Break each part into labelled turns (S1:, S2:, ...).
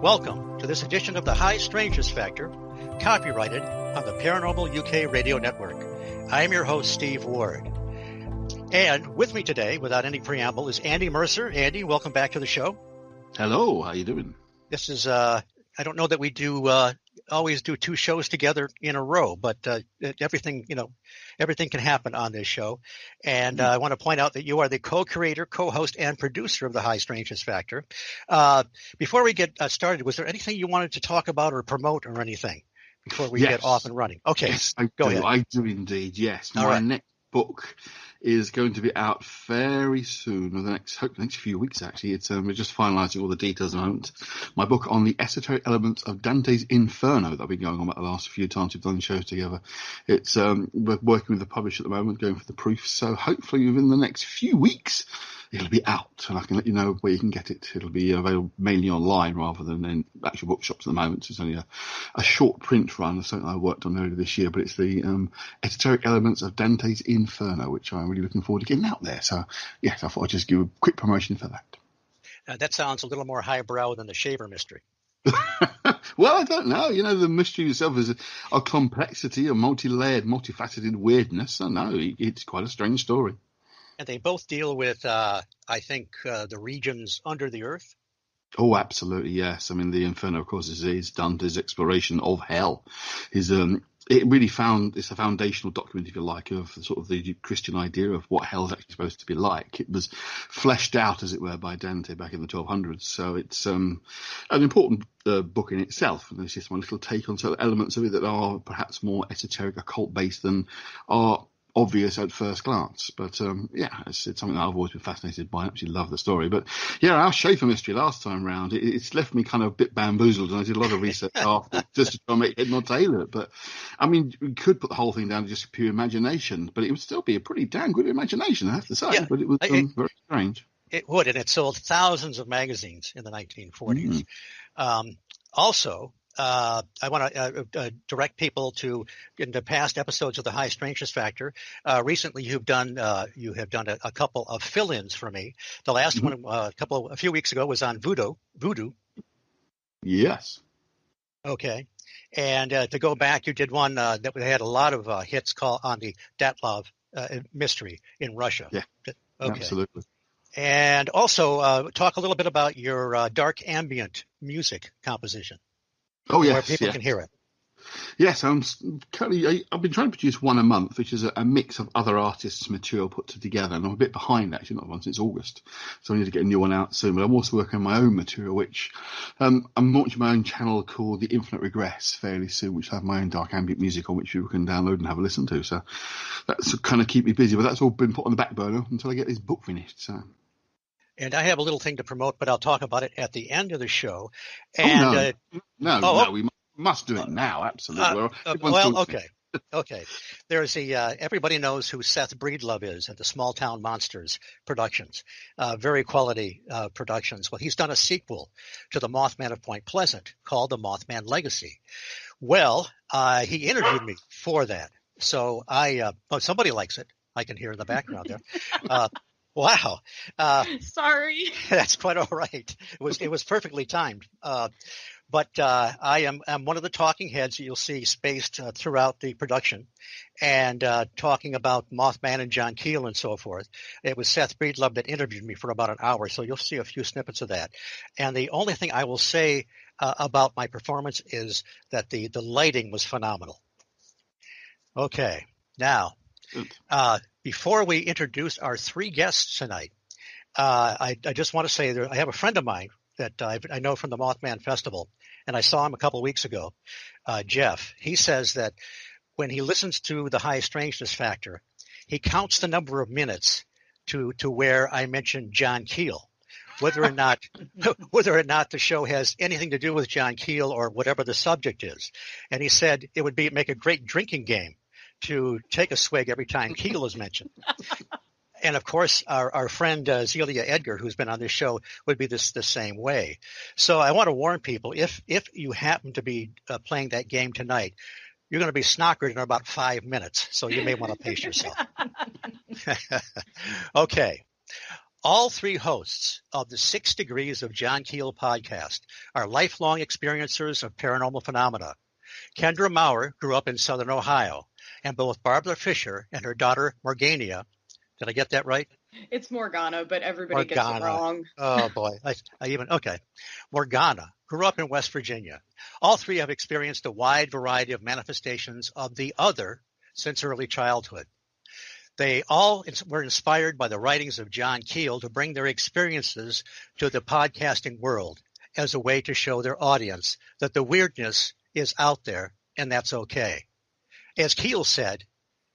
S1: Welcome to this edition of the High Strangeness Factor, copyrighted on the Paranormal UK Radio Network. I am your host, Steve Ward. And with me today, without any preamble, is Andy Mercer. Andy, welcome back to the show.
S2: Hello, how you doing?
S1: This is, I don't know that we do always do two shows together in a row, but everything can happen on this show. And I want to point out that you are the co-creator, co-host, and producer of the High Strangeness Factor. Before we get started, was there anything you wanted to talk about or promote or anything before we get off and running? Okay,
S2: yes,
S1: go ahead.
S2: I do indeed, yes.
S1: All
S2: My
S1: right.
S2: next book is going to be out very soon, or the next few weeks actually. We're just finalising all the details at the moment. My book on the esoteric elements of Dante's Inferno that I've been going on about the last few times we've done shows together. It's we're working with the publisher at the moment, going for the proofs. So hopefully within the next few weeks it'll be out, and I can let you know where you can get it. It'll be available mainly online rather than in actual bookshops at the moment. So it's only a short print run of something I worked on earlier this year, but it's the esoteric elements of Dante's Inferno, which I'm really looking forward to getting out there. So yes, I thought I'd just give a quick promotion for that.
S1: That sounds a little more highbrow than the Shaver mystery.
S2: Well, I don't know. The mystery itself is a complexity, a multi-layered, multifaceted weirdness. I know it's quite a strange story.
S1: And they both deal with, I think, the regions under the earth.
S2: Oh, absolutely, yes. I mean, the Inferno, of course, is Dante's exploration of hell. It really it's a foundational document, if you like, of sort of the Christian idea of what hell is actually supposed to be like. It was fleshed out, as it were, by Dante back in the 1200s. So it's an important book in itself. And it's just my little take on certain elements of it that are perhaps more esoteric, occult-based than are obvious at first glance, but it's something that I've always been fascinated by. I actually love the story. But yeah, our Schaefer mystery last time round, it's left me kind of a bit bamboozled, and I did a lot of research after just to try and make it more tailored. But I mean, we could put the whole thing down to just pure imagination, but it would still be a pretty damn good imagination, I have to say.
S1: Yeah,
S2: but it was very strange.
S1: It would, and it sold thousands of magazines in the 1940s. Also, I want to direct people to in the past episodes of the High Strangeness Factor. Recently, you have done a couple of fill-ins for me. The last one, a few weeks ago, was on voodoo.
S2: Yes.
S1: Okay, and to go back, you did one that had a lot of hits called on the Dyatlov mystery in Russia.
S2: Yeah.
S1: Okay.
S2: Absolutely.
S1: And also talk a little bit about your dark ambient music composition.
S2: Oh, yes.
S1: Where people can hear it.
S2: Yes, I've been trying to produce one a month, which is a mix of other artists' material put together, and I'm a bit behind actually, not one since August, so I need to get a new one out soon. But I'm also working on my own material, which I'm launching my own channel called The Infinite Regress fairly soon, which I have my own dark ambient music on, which people can download and have a listen to. So that's kind of keep me busy, but that's all been put on the back burner until I get this book finished. So.
S1: And I have a little thing to promote, but I'll talk about it at the end of the show. And
S2: no, we must do it now. Absolutely.
S1: Okay. There's everybody knows who Seth Breedlove is at the Small Town Monsters Productions, very quality productions. Well, he's done a sequel to the Mothman of Point Pleasant called The Mothman Legacy. Well, he interviewed me for that, so somebody likes it. I can hear in the background there. Wow.
S3: Sorry.
S1: That's quite all right. It was perfectly timed. But I'm one of the talking heads that you'll see spaced throughout the production, and talking about Mothman and John Keel and so forth. It was Seth Breedlove that interviewed me for about an hour, so you'll see a few snippets of that. And the only thing I will say about my performance is that the lighting was phenomenal. Okay, now before we introduce our three guests tonight, I just want to say that I have a friend of mine that I know from the Mothman Festival, and I saw him a couple of weeks ago, Jeff. He says that when he listens to the High Strangeness Factor, he counts the number of minutes to where I mentioned John Keel, whether or not the show has anything to do with John Keel or whatever the subject is. And he said it would make a great drinking game to take a swig every time Keel is mentioned. And of course, our friend Zelia Edgar, who's been on this show, would be the same way. So I want to warn people, if you happen to be playing that game tonight, you're going to be snockered in about 5 minutes. So you may want to pace yourself. Okay. All three hosts of the 6 Degrees of John Keel podcast are lifelong experiencers of paranormal phenomena. Kendra Maurer grew up in Southern Ohio, and both Barbara Fisher and her daughter Morganna, did I get that right?
S3: It's Morganna, but everybody gets it wrong.
S1: Oh boy, Morganna grew up in West Virginia. All three have experienced a wide variety of manifestations of the other since early childhood. They all were inspired by the writings of John Keel to bring their experiences to the podcasting world as a way to show their audience that the weirdness is out there and that's okay. As Keel said,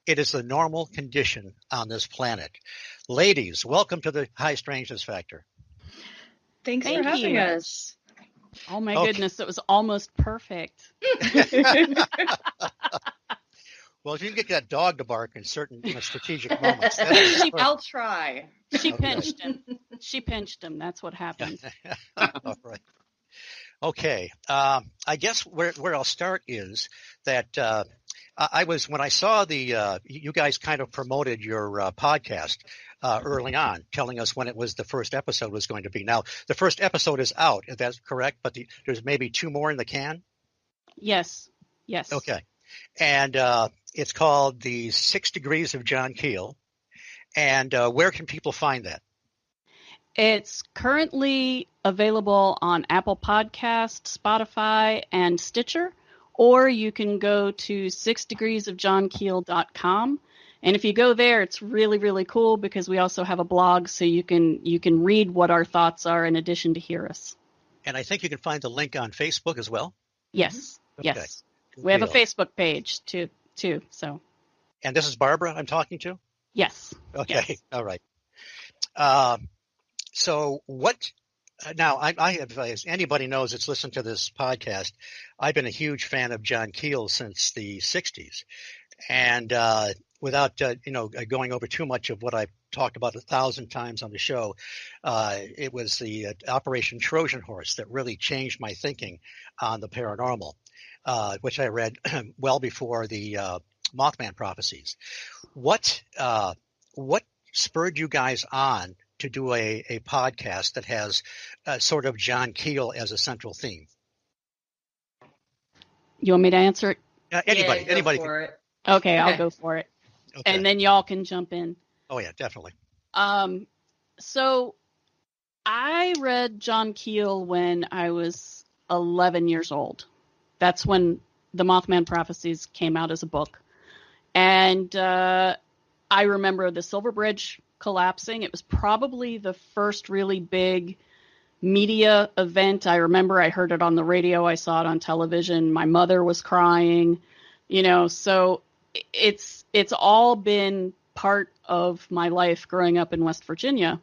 S1: it is the normal condition on this planet. Ladies, welcome to the High Strangeness Factor.
S3: Thanks for having us.
S4: Oh my goodness, it was almost perfect.
S1: Well, if you can get that dog to bark in certain strategic moments.
S3: I'll try.
S4: She pinched him. She pinched him. That's what happened.
S1: All right. Okay. I guess where I'll start is that when I saw you guys kind of promoted your podcast early on, telling us when the first episode was going to be. Now, the first episode is out, if that's correct, but there's maybe 2 more in the can?
S4: Yes.
S1: Okay. And it's called The 6 Degrees of John Keel. And where can people find that?
S4: It's currently available on Apple Podcasts, Spotify, and Stitcher, or you can go to 6degreesofjohnkeel.com. And if you go there, it's really, really cool because we also have a blog, so you can read what our thoughts are in addition to hear us.
S1: And I think you can find the link on Facebook as well?
S4: Yes,
S1: okay.
S4: Yes. We have a Facebook page too. So.
S1: And this is Barbara I'm talking to?
S4: Yes.
S1: Okay.
S4: Yes.
S1: All right. So what? Now, I have, as anybody knows that's listened to this podcast, I've been a huge fan of John Keel since the 60s. And without going over too much of what I've talked about 1,000 times on the show, it was the Operation Trojan Horse that really changed my thinking on the paranormal, which I read well before the Mothman prophecies. What spurred you guys on to do a podcast that has sort of John Keel as a central theme? You
S4: want me to answer it?
S1: Anybody.
S3: For it.
S4: Okay, I'll go for it. Okay. And then y'all can jump in.
S1: Oh yeah, definitely.
S4: So I read John Keel when I was 11 years old. That's when the Mothman prophecies came out as a book. And I remember the Silver Bridge collapsing. It was probably the first really big media event. I remember I heard it on the radio. I saw it on television. My mother was crying, so it's all been part of my life growing up in West Virginia.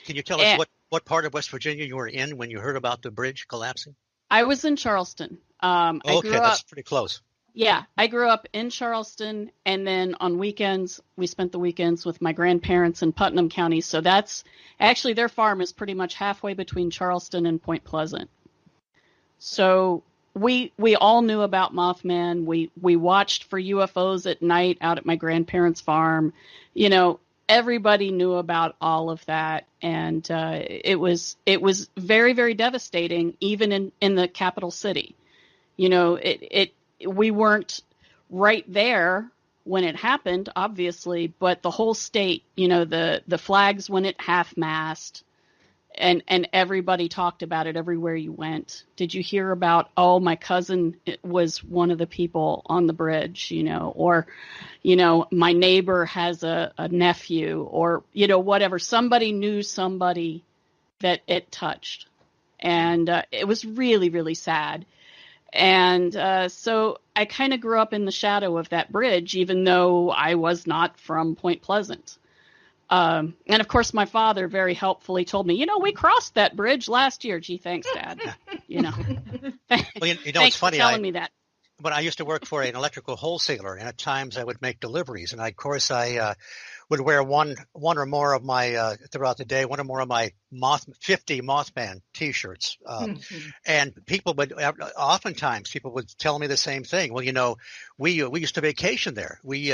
S1: Can you tell us what part of West Virginia you were in when you heard about the bridge collapsing?
S4: I was in Charleston.
S1: That's pretty close.
S4: Yeah, I grew up in Charleston, and then on weekends, we spent the weekends with my grandparents in Putnam County. So that's actually, their farm is pretty much halfway between Charleston and Point Pleasant. So we all knew about Mothman. We watched for UFOs at night out at my grandparents' farm. Everybody knew about all of that, and it was very, very devastating, even in the capital city. We weren't right there when it happened, obviously, but the whole state, the flags went at half-mast, and everybody talked about it everywhere you went. Did you hear about, my cousin was one of the people on the bridge, or, my neighbor has a nephew, or, whatever. Somebody knew somebody that it touched. And it was really, really sad. And so I kind of grew up in the shadow of that bridge, even though I was not from Point Pleasant. And, of course, my father very helpfully told me, we crossed that bridge last year. Gee, thanks, Dad.
S1: Well,
S4: thanks
S1: it's funny.
S4: for telling me that.
S1: But I used to work for an electrical wholesaler, and at times I would make deliveries, and of course I would wear one or more of my throughout the day, one or more of my 50 Mothman T-shirts, and people would oftentimes people would tell me the same thing. Well, we used to vacation there. We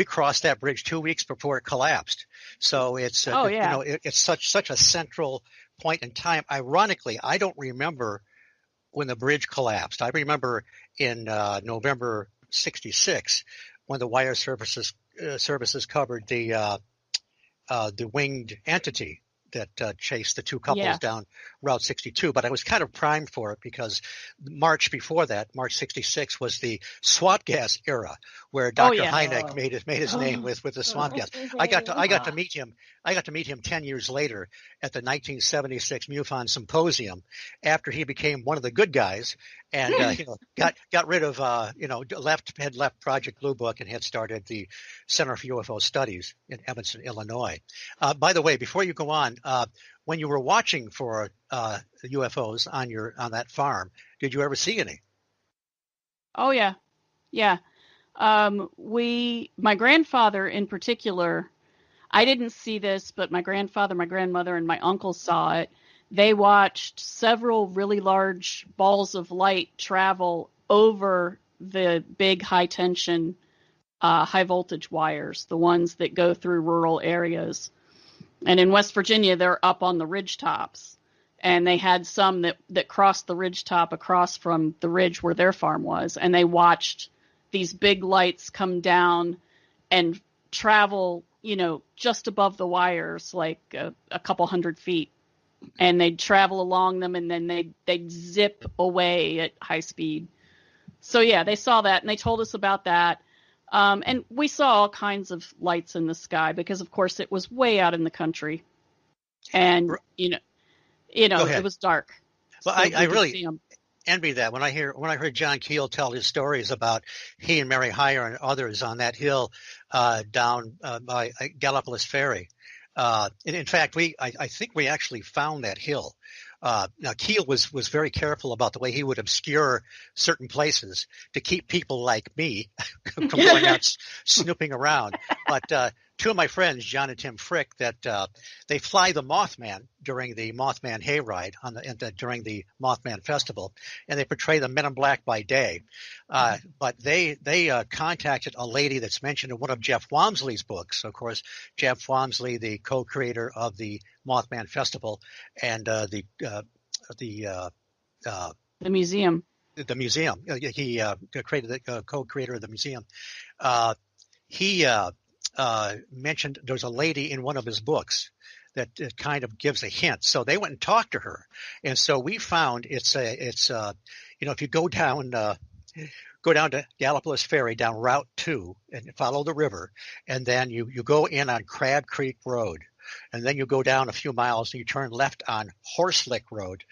S1: crossed that bridge 2 weeks before it collapsed. So it's it's such a central point in time. Ironically, I don't remember when the bridge collapsed. I remember in November '66 when the wire services covered the winged entity that chased the two couples down Route 62. But I was kind of primed for it because March before that, March '66, was the swamp gas era, where Dr. Hynek made his name with the swamp gas. I got to meet him. I got to meet him 10 years later at the 1976 MUFON Symposium after he became one of the good guys and got rid of had left Project Blue Book and had started the Center for UFO Studies in Evanston, Illinois. By the way, before you go on, when you were watching for UFOs on that farm, did you ever see any?
S4: Oh yeah. My grandfather in particular, I didn't see this, but my grandfather, my grandmother, and my uncle saw it. They watched several really large balls of light travel over the big high tension, high voltage wires, the ones that go through rural areas. And in West Virginia, they're up on the ridge tops. And they had some that crossed the ridge top across from the ridge where their farm was. And they watched these big lights come down and travel, just above the wires, like a couple 100 feet. And they'd travel along them, and then they'd zip away at high speed. So yeah, they saw that, and they told us about that. And we saw all kinds of lights in the sky because, of course, it was way out in the country, and it was dark.
S1: Well, so I really envy that when I heard John Keel tell his stories about he and Mary Hyre and others on that hill down by Gallipolis Ferry. And in fact, I think we actually found that hill. Now Keel was very careful about the way he would obscure certain places to keep people like me from going out snooping around. But two of my friends, John and Tim Frick, that they fly the Mothman during the Mothman hayride during the Mothman festival, and they portray the Men in Black by day. But they contacted a lady that's mentioned in one of Jeff Wamsley's books. Of course, Jeff Wamsley, the co-creator of the Mothman festival and the
S4: museum.
S1: The museum. He created the co-creator of the museum. He mentioned there's a lady in one of his books that kind of gives a hint. So they went and talked to her, and so we found it's if you go down to Gallipolis Ferry down Route 2 and follow the river, and then you go in on Crab Creek Road. And then you go down a few miles and you turn left on Horselick Road.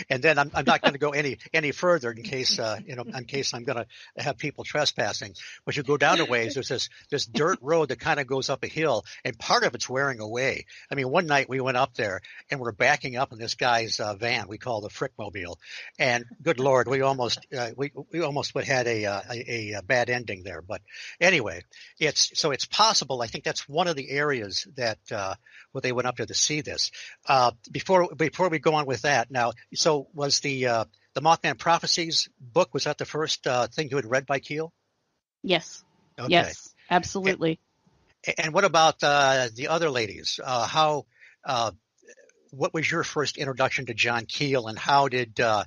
S1: And then I'm not going to go any further in case I'm going to have people trespassing. But you go down a ways, there's this dirt road that kind of goes up a hill, and part of it's wearing away. I mean, one night we went up there and we're backing up in this guy's van we call the Frickmobile, and good Lord, we almost had a bad ending there. But anyway, it's possible. I think that's one of the areas that where they went up there to see this. Before we go on with that, now, so was the Mothman Prophecies book, was that the first thing you had read by Keel?
S4: Yes.
S1: Okay.
S4: Yes, absolutely.
S1: And what about the other ladies? What was your first introduction to John Keel, and how did you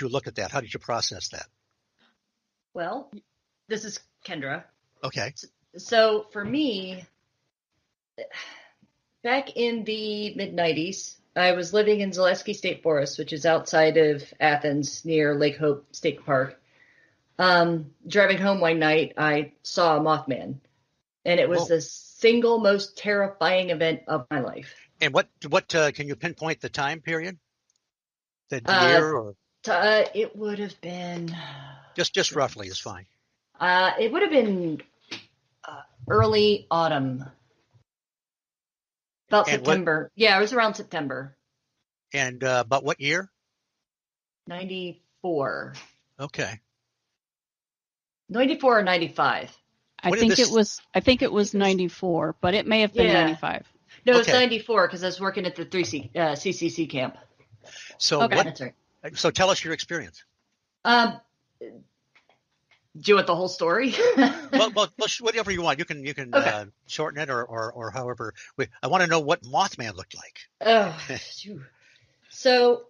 S1: look at that? How did you process that?
S5: Well, this is Kendra.
S1: Okay.
S5: So for me, back in the mid-'90s, I was living in Zaleski State Forest, which is outside of Athens near Lake Hope State Park. Driving home one night, I saw a Mothman, and it was the single most terrifying event of my life.
S1: And what can you pinpoint the time period? The year? Or?
S5: It would have been...
S1: Just roughly is fine.
S5: It would have been early autumn. About September. Yeah, it was around September.
S1: And but what year?
S5: 94. 94.
S1: Okay.
S5: 94 or 95.
S4: I think it was 94, but it may have been 95.
S5: No, it's 94 because I was working at the CCC camp.
S1: So
S5: That's right.
S1: So tell us your experience.
S5: Do you want the whole story?
S1: well, whatever you want. You can shorten it or however. I want to know what Mothman looked like.
S5: Oh, so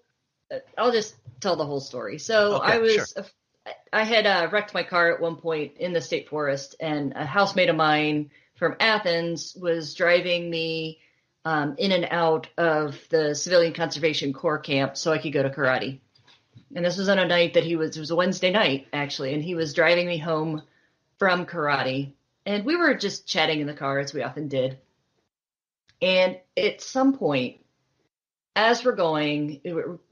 S5: I'll just tell the whole story. So I had wrecked my car at one point in the state forest, and a housemate of mine from Athens was driving me in and out of the Civilian Conservation Corps camp so I could go to karate. And this was on a night that it was a Wednesday night, actually, and he was driving me home from karate. And we were just chatting in the car, as we often did. And at some point, as we're going,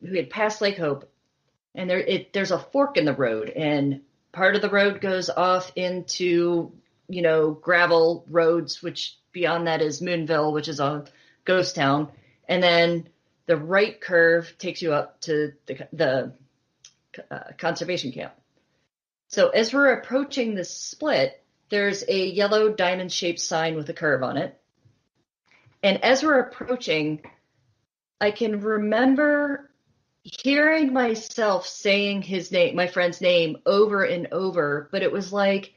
S5: we had passed Lake Hope, and there's a fork in the road, and part of the road goes off into, gravel roads, which beyond that is Moonville, which is a ghost town. And then the right curve takes you up to the conservation camp. So as we're approaching this split, there's a yellow diamond-shaped sign with a curve on it. And as we're approaching, I can remember hearing myself saying his name, my friend's name, over and over, but it was like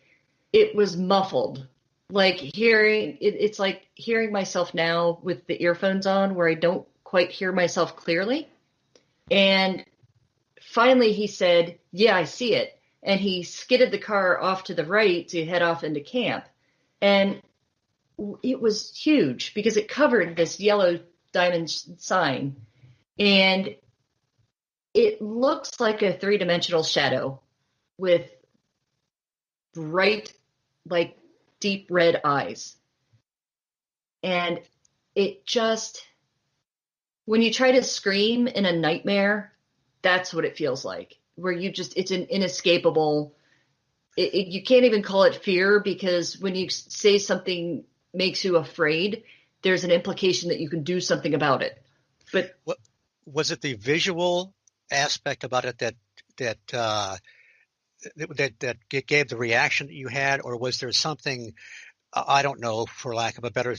S5: it was muffled. Like it's like hearing myself now with the earphones on, where I don't quite hear myself clearly. And finally he said, "Yeah, I see it." And he skidded the car off to the right to head off into camp. And it was huge because it covered this yellow diamond sign. And it looks like a three-dimensional shadow with bright, like deep red eyes. And it just, when you try to scream in a nightmare, that's what it feels like, where it's an inescapable, you can't even call it fear, because when you say something makes you afraid, there's an implication that you can do something about it. But
S1: was it the visual aspect about it that gave the reaction that you had, or was there something, I don't know, for lack of a better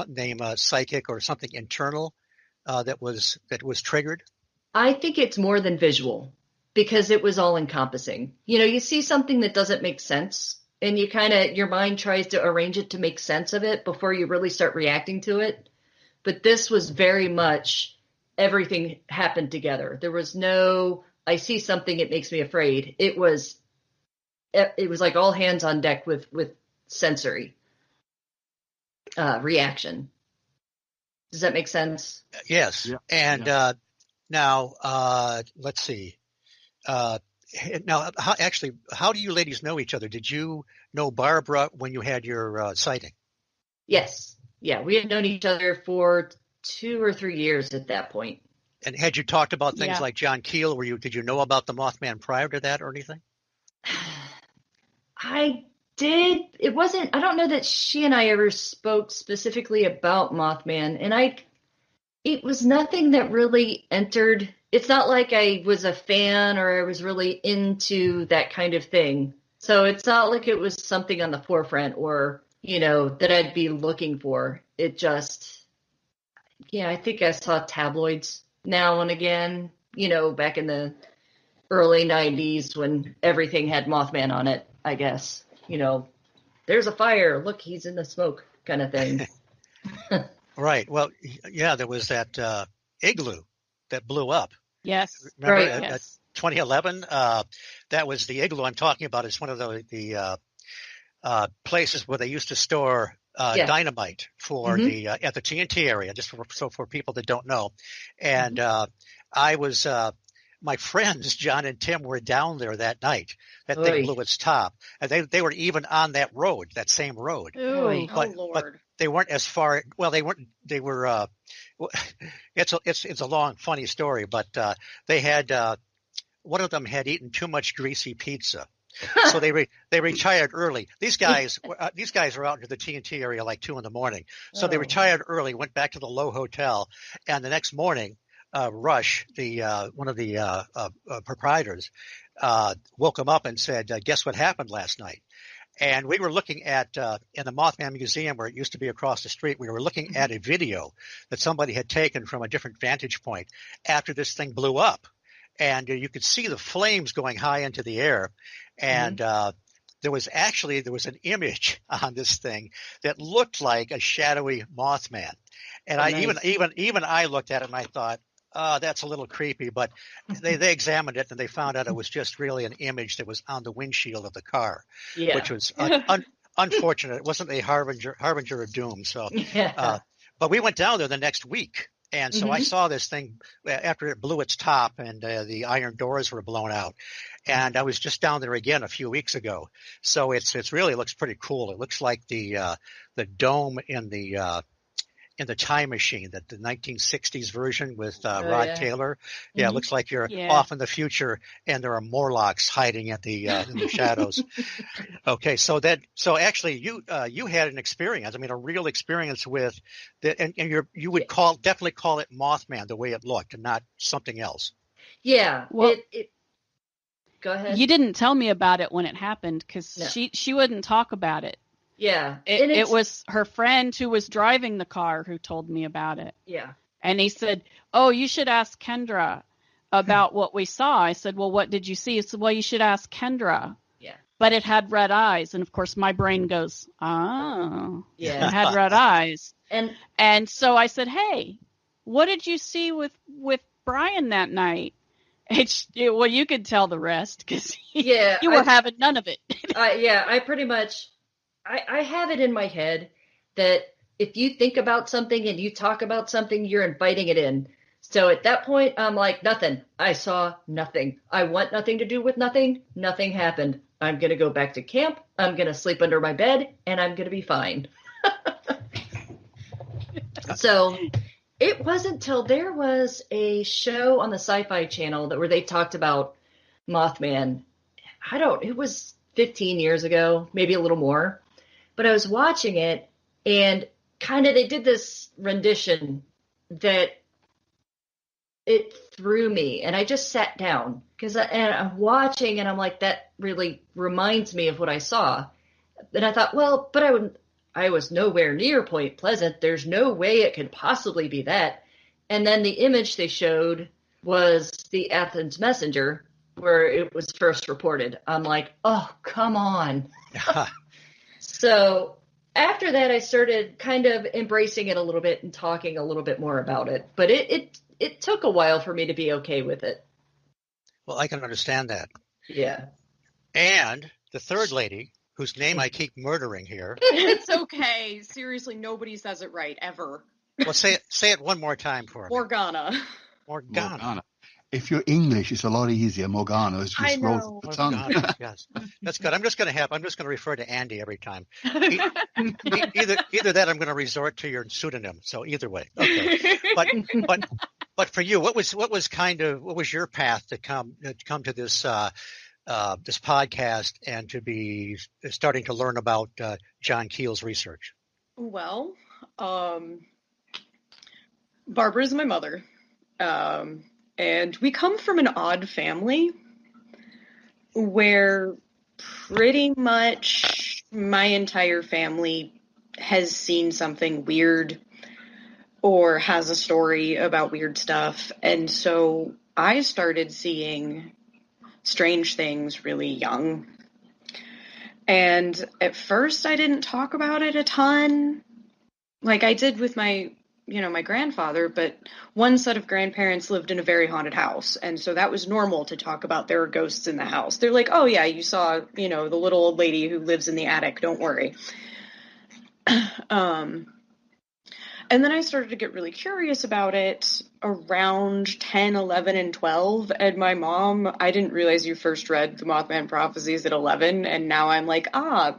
S1: name, psychic or something internal that was triggered?
S5: I think it's more than visual, because it was all encompassing. You see something that doesn't make sense, and your mind tries to arrange it to make sense of it before you really start reacting to it. But this was very much everything happened together. There was no, I see something, it makes me afraid. It was like all hands on deck with sensory reaction. Does that make sense?
S1: Yes. Yeah. And now let's see. Now, how do you ladies know each other? Did you know Barbara when you had your sighting?
S5: Yes. Yeah, we had known each other for 2 or 3 years at that point.
S1: And had you talked about things like John Keel? Did you know about the Mothman prior to that or anything?
S5: I did. I don't know that she and I ever spoke specifically about Mothman, and it was nothing that really entered. It's not like I was a fan or I was really into that kind of thing. So it's not like it was something on the forefront or, that I'd be looking for. It just, I think I saw tabloids now and again, back in the early 90s when everything had Mothman on it, I guess. There's a fire. Look, he's in the smoke kind of thing.
S1: Right. Well, yeah, there was that igloo that blew up.
S4: Yes.
S1: Remember,
S5: right.
S1: Yes. 2011? That was the igloo I'm talking about. It's one of the places where they used to store dynamite for at the TNT area, just for people that don't know. And I was my friends John and Tim were down there that night. That thing blew its top, and they were even on that road, that same road.
S3: Lord!
S1: But they weren't as far. Well, they weren't. They were. It's a long, funny story, but they had one of them had eaten too much greasy pizza. So they retired early. These guys were out into the TNT area like 2 a.m. So they retired early, went back to the Low Hotel, and the next morning Rush, the one of the proprietors, woke him up and said, "Guess what happened last night?" And we were looking at in the Mothman Museum, where it used to be across the street. We were looking at a video that somebody had taken from a different vantage point after this thing blew up, and you could see the flames going high into the air, and there was an image on this thing that looked like a shadowy Mothman, and even I looked at it and I thought, that's a little creepy, but they examined it and they found out it was just really an image that was on the windshield of the car, which was unfortunate. It wasn't a harbinger of doom. So, but we went down there the next week, and so I saw this thing after it blew its top and the iron doors were blown out. And I was just down there again a few weeks ago. So it's really looks pretty cool. It looks like the dome in the Time Machine, that the 1960s version with Rod Taylor. Yeah, it looks like you're off in the future and there are Morlocks hiding at the in the shadows. Okay, so actually you had an experience. I mean, a real experience with the, and you would definitely call it Mothman the way it looked, and not something else.
S5: Yeah.
S4: Well,
S5: go ahead.
S4: You didn't tell me about it when it happened, because she wouldn't talk about it.
S5: Yeah.
S4: It was her friend who was driving the car who told me about it.
S5: Yeah.
S4: And he said, "Oh, you should ask Kendra about what we saw." I said, "Well, what did you see?" He said, "Well, you should ask Kendra."
S5: Yeah.
S4: But it had red eyes. And of course my brain goes, "Oh,
S5: yeah,
S4: it had red eyes."
S5: And
S4: so I said, "Hey, what did you see with Brian that night?" Well, you could tell the rest, because you were having none of it.
S5: I pretty much, I have it in my head that if you think about something and you talk about something, you're inviting it in. So at that point, I'm like, nothing. I saw nothing. I want nothing to do with nothing. Nothing happened. I'm going to go back to camp. I'm going to sleep under my bed, and I'm going to be fine. So it wasn't till there was a show on the Sci-Fi Channel where they talked about Mothman. It was 15 years ago, maybe a little more. But I was watching it, and kind of they did this rendition that it threw me, and I just sat down and I'm watching, and I'm like, that really reminds me of what I saw. And I thought, well, but I was nowhere near Point Pleasant. There's no way it could possibly be that. And then the image they showed was the Athens Messenger, where it was first reported. I'm like, oh, come on. So after that, I started kind of embracing it a little bit and talking a little bit more about it. But it took a while for me to be okay with it.
S1: Well, I can understand that.
S5: Yeah.
S1: And the third lady, whose name I keep murdering here.
S3: It's okay. Seriously, nobody says it right, ever.
S1: Well, say it one more time for me.
S3: Morganna.
S2: If you're English, it's a lot easier. Morganna is just rolls off the tongue.
S1: Yes, that's good. I'm just going to refer to Andy every time. Either that, I'm going to resort to your pseudonym. So either way, okay. But for you, what was your path to come to this this podcast and to be starting to learn about John Keel's research?
S3: Well, Barbara's my mother. And we come from an odd family where pretty much my entire family has seen something weird or has a story about weird stuff. And so I started seeing strange things really young. And at first I didn't talk about it a ton, like I did with my grandfather, but one set of grandparents lived in a very haunted house. And so that was normal to talk about there were ghosts in the house. They're like, oh yeah, you saw, the little old lady who lives in the attic. Don't worry. And then I started to get really curious about it around 10, 11, and 12. And my mom, I didn't realize you first read the Mothman Prophecies at 11. And now I'm like,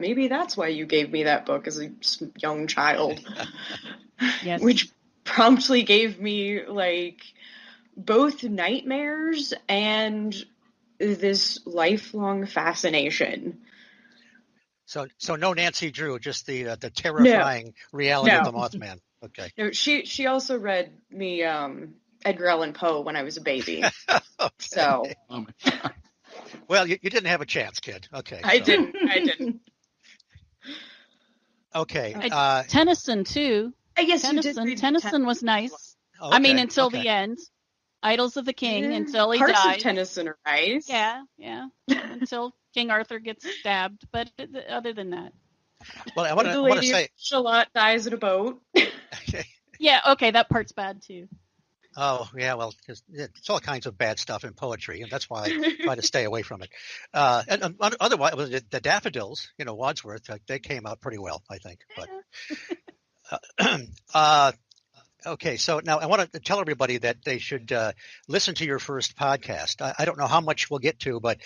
S3: maybe that's why you gave me that book as a young child.
S4: Yes.
S3: Which promptly gave me like both nightmares and this lifelong fascination.
S1: So no Nancy Drew, just the terrifying reality of the Mothman. Okay.
S3: No, she also read me Edgar Allan Poe when I was a baby.
S1: Okay.
S3: So
S2: Oh my God.
S1: Well, you didn't have a chance, kid. Okay.
S3: I
S1: so-
S3: didn't.
S1: Okay.
S4: Tennyson too.
S3: Yes, you did. read
S4: Tennyson was nice.
S1: okay,
S4: I mean, until
S1: okay.
S4: the end. Idols of the King
S3: Yeah,
S4: until he
S3: parts
S4: died.
S3: of Tennyson are nice.
S4: Yeah. Until King Arthur gets stabbed, but other than that.
S1: Well, I
S3: The
S1: want to
S3: lady
S1: say.
S3: of Shalott dies in a boat.
S4: Yeah, okay, that part's bad too.
S1: Oh, yeah, well, it's all kinds of bad stuff in poetry, and that's why I try to stay away from it. And otherwise, the Daffodils, Wadsworth, they came out pretty well, I think. But okay, so now I want to tell everybody that they should listen to your first podcast. I don't know how much we'll get to, but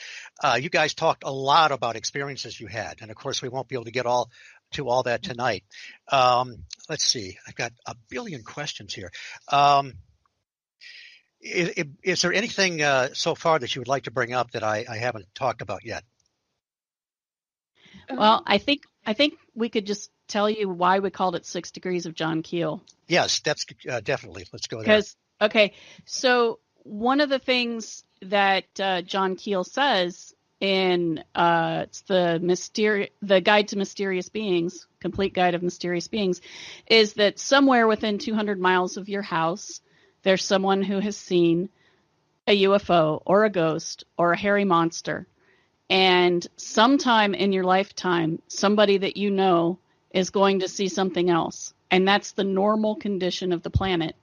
S1: you guys talked a lot about experiences you had, and of course, we won't be able to get all that tonight. Let's see, I've got a billion questions here. Is there anything so far that you would like to bring up that I haven't talked about yet?
S4: Well, I think we could just tell you why we called it 6 Degrees of John Keel.
S1: Yes, that's definitely. Let's go there.
S4: Because, okay, so one of the things that John Keel says in it's the Guide to Mysterious Beings, Complete Guide of Mysterious Beings, is that somewhere within 200 miles of your house, there's someone who has seen a UFO or a ghost or a hairy monster. And sometime in your lifetime, somebody that you know is going to see something else. And that's the normal condition of the planet.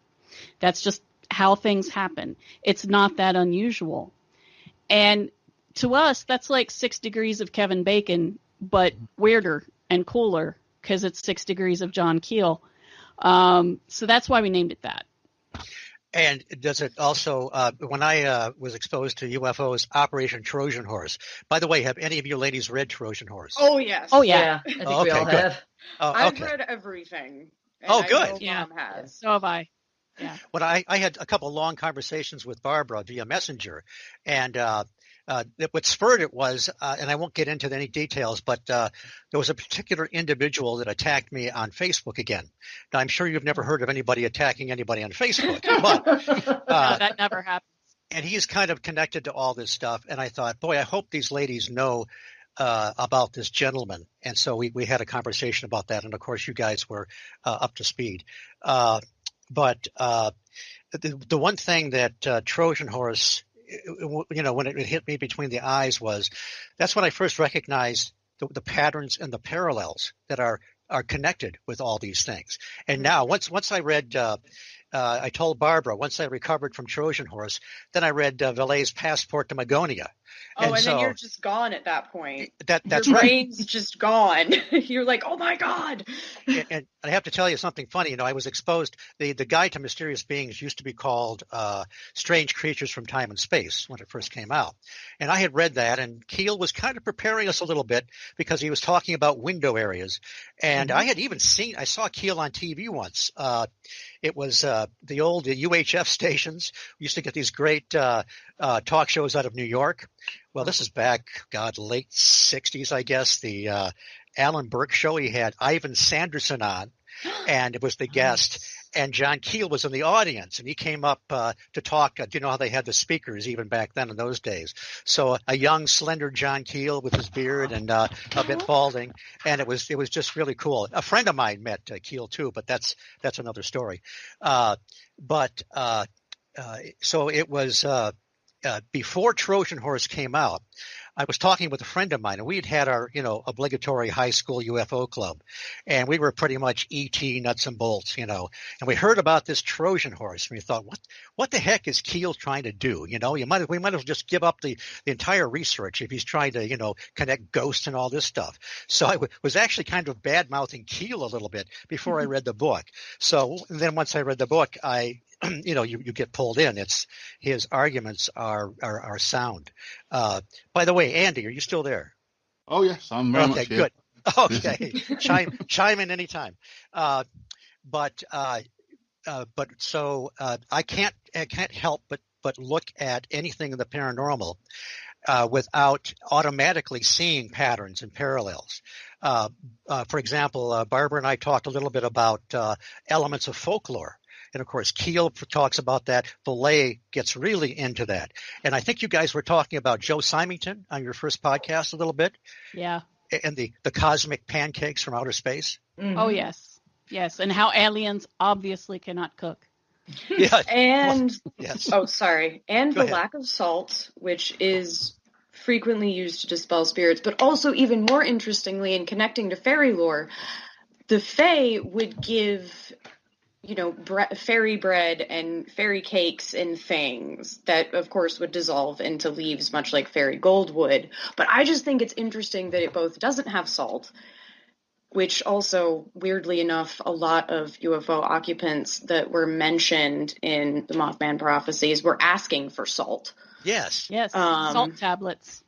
S4: That's just how things happen. It's not that unusual. And to us, that's like 6 degrees of Kevin Bacon, but weirder and cooler because it's 6 degrees of John Keel. So that's why we named it that.
S1: And does it also, when I was exposed to UFOs, Operation Trojan Horse. By the way, have any of you ladies read Trojan Horse?
S3: Oh, yes.
S4: Oh, yeah.
S5: I think we all
S1: good.
S5: have.
S1: Oh,
S3: I've
S1: okay.
S3: read everything.
S1: Oh,
S3: I
S1: good.
S3: know
S4: Yeah.
S3: Mom has.
S4: So have I. Yeah.
S1: Well, I had a couple long conversations with Barbara via Messenger, and what spurred it was, and I won't get into any details, but there was a particular individual that attacked me on Facebook again. Now, I'm sure you've never heard of anybody attacking anybody on Facebook, but
S4: No, that never happens.
S1: and he's kind of connected to all this stuff. And I thought, boy, I hope these ladies know about this gentleman. And so we had a conversation about that. And of course, you guys were up to speed. But the one thing that Trojan Horse, when it hit me between the eyes was, that's when I first recognized the patterns and the parallels that are connected with all these things. And now, once I read, I told Barbara, once I recovered from Trojan Horse, then I read Vallet's Passport to Magonia.
S3: And
S1: so,
S3: then you're just gone at that point.
S1: That's
S3: Your
S1: right.
S3: brain's just gone. You're like, oh my God.
S1: And I have to tell you something funny. I was exposed, the Guide to Mysterious Beings used to be called Strange Creatures from Time and Space when it first came out. And I had read that, and Keel was kind of preparing us a little bit because he was talking about window areas. And I had even I saw Keel on TV once. It was the old UHF stations. We used to get these great talk shows out of New York. Well, this is back, late 60s, I guess. The Alan Burke show, he had Ivan Sanderson on, and it was the guest. And John Keel was in the audience, and he came up to talk. You know how they had the speakers even back then in those days. So a young, slender John Keel with his beard and a bit balding, and it was just really cool. A friend of mine met Keel too, but that's another story. So it was before Trojan Horse came out. I was talking with a friend of mine, and we'd had our, obligatory high school UFO club, and we were pretty much ET nuts and bolts, and we heard about this Trojan Horse, and we thought, what the heck is Keel trying to do? We might as well just give up the entire research if he's trying to, connect ghosts and all this stuff. So I was actually kind of bad-mouthing Keel a little bit before I read the book. So then once I read the book, you get pulled in. His arguments are sound. By the way, Andy, are you still there?
S2: Oh yes, I'm very much here.
S1: Good. Okay, chime in anytime. But I can't help but look at anything in the paranormal without automatically seeing patterns and parallels. For example, Barbara and I talked a little bit about elements of folklore. And of course, Keel talks about that. Valet gets really into that. And I think you guys were talking about Joe Symington on your first podcast a little bit.
S4: Yeah.
S1: And the cosmic pancakes from outer space.
S5: Mm-hmm.
S4: Oh, yes. Yes. And how aliens obviously cannot cook.
S1: Yeah.
S3: And
S1: Yes.
S3: oh, sorry. And
S1: Go
S3: the
S1: ahead.
S3: lack of salt, which is frequently used to dispel spirits, but also even more interestingly in connecting to fairy lore, the Fae would give, fairy bread and fairy cakes and things that, of course, would dissolve into leaves, much like fairy gold would. But I just think it's interesting that it both doesn't have salt, which also, weirdly enough, a lot of UFO occupants that were mentioned in the Mothman prophecies were asking for salt.
S1: Yes.
S4: Yes. Salt tablets.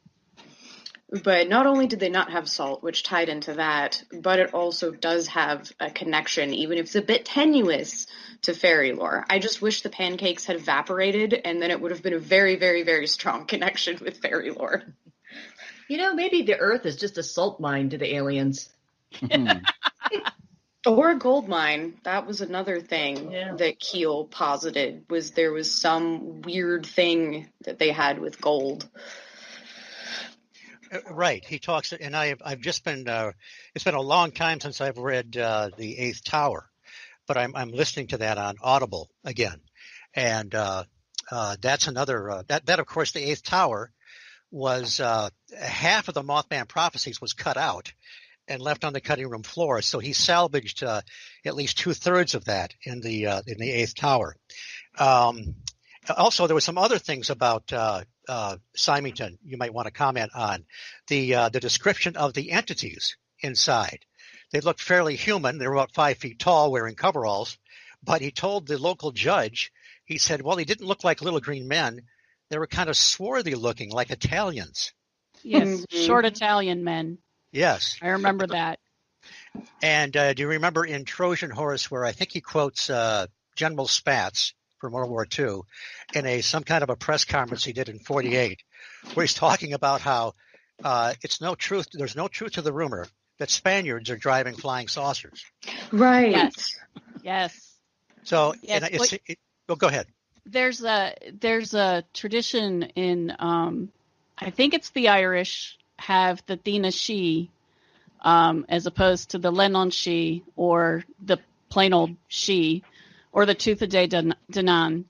S3: But not only did they not have salt, which tied into that, but it also does have a connection, even if it's a bit tenuous, to fairy lore. I just wish the pancakes had evaporated, and then it would have been a very, very, very strong connection with fairy lore.
S5: Maybe the Earth is just a salt mine to the aliens.
S3: Or a gold mine. That was another thing
S5: Yeah.
S3: that Keel posited, was there was some weird thing that they had with gold.
S1: Right. He talks, and I've just been. It's been a long time since I've read The Eighth Tower, but I'm listening to that on Audible again, and that's another. That of course, The Eighth Tower was half of the Mothman prophecies was cut out and left on the cutting room floor. So he salvaged at least 2/3 of that in the Eighth Tower. Also, there were some other things about Symington you might want to comment on. The description of the entities inside. They looked fairly human. They were about 5 feet tall, wearing coveralls. But he told the local judge, he said, well, they didn't look like little green men. They were kind of swarthy looking, like Italians.
S4: Yes.
S3: Mhm.
S4: Short Italian men.
S1: Yes.
S4: I remember that.
S1: And do you remember in Trojan Horse where I think he quotes General Spaatz from World War II in some kind of a press conference he did in 1948, where he's talking about how there's no truth to the rumor that Spaniards are driving flying saucers.
S3: Right.
S4: Yes. Yes.
S1: So,
S4: Yes,
S1: go ahead.
S4: There's a tradition in I think it's the Irish have the Dina She as opposed to the Lennon She or the plain old She or the Tooth of Day Danan.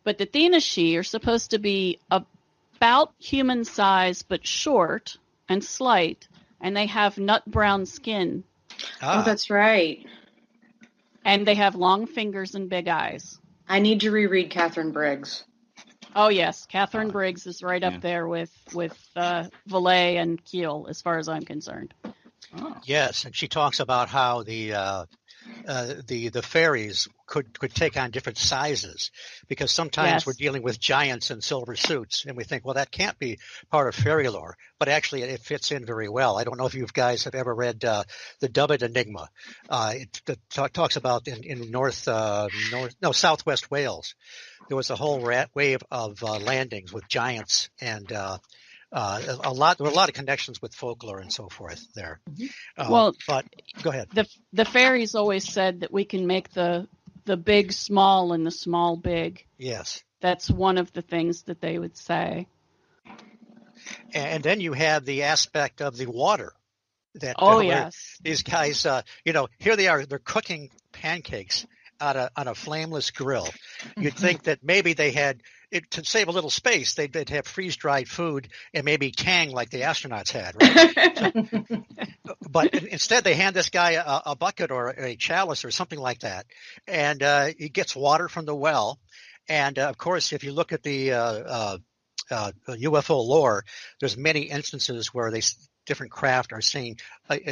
S4: But the Dina She are supposed to be about human size but short and slight, and they have nut brown skin.
S3: Oh, that's right.
S4: And they have long fingers and big eyes.
S3: I need to reread Catherine Briggs.
S4: Oh yes, Catherine Briggs is right
S2: yeah.
S4: up there with Valet and Keel, as far as I'm concerned.
S2: Oh.
S1: Yes, and she talks about how the fairies could take on different sizes, because sometimes
S4: Yes.
S1: we're dealing with giants in silver suits, and we think, well, that can't be part of fairy lore, but actually it fits in very well. I don't know if you guys have ever read the Dybbad Enigma. It talks about in southwest Wales, there was a whole wave of landings with giants, and there were a lot of connections with folklore and so forth there. But go ahead.
S4: The fairies always said that we can make the big small and the small big.
S1: Yes.
S4: That's one of the things that they would say.
S1: And then you have the aspect of the water.
S4: Yes.
S1: These guys, here they are. They're cooking pancakes on a flameless grill. You'd think that maybe they had, to save a little space, they'd have freeze-dried food and maybe Tang like the astronauts had, right? But instead, they hand this guy a bucket or a chalice or something like that, and he gets water from the well. And of course, if you look at the UFO lore, there's many instances where different craft are seen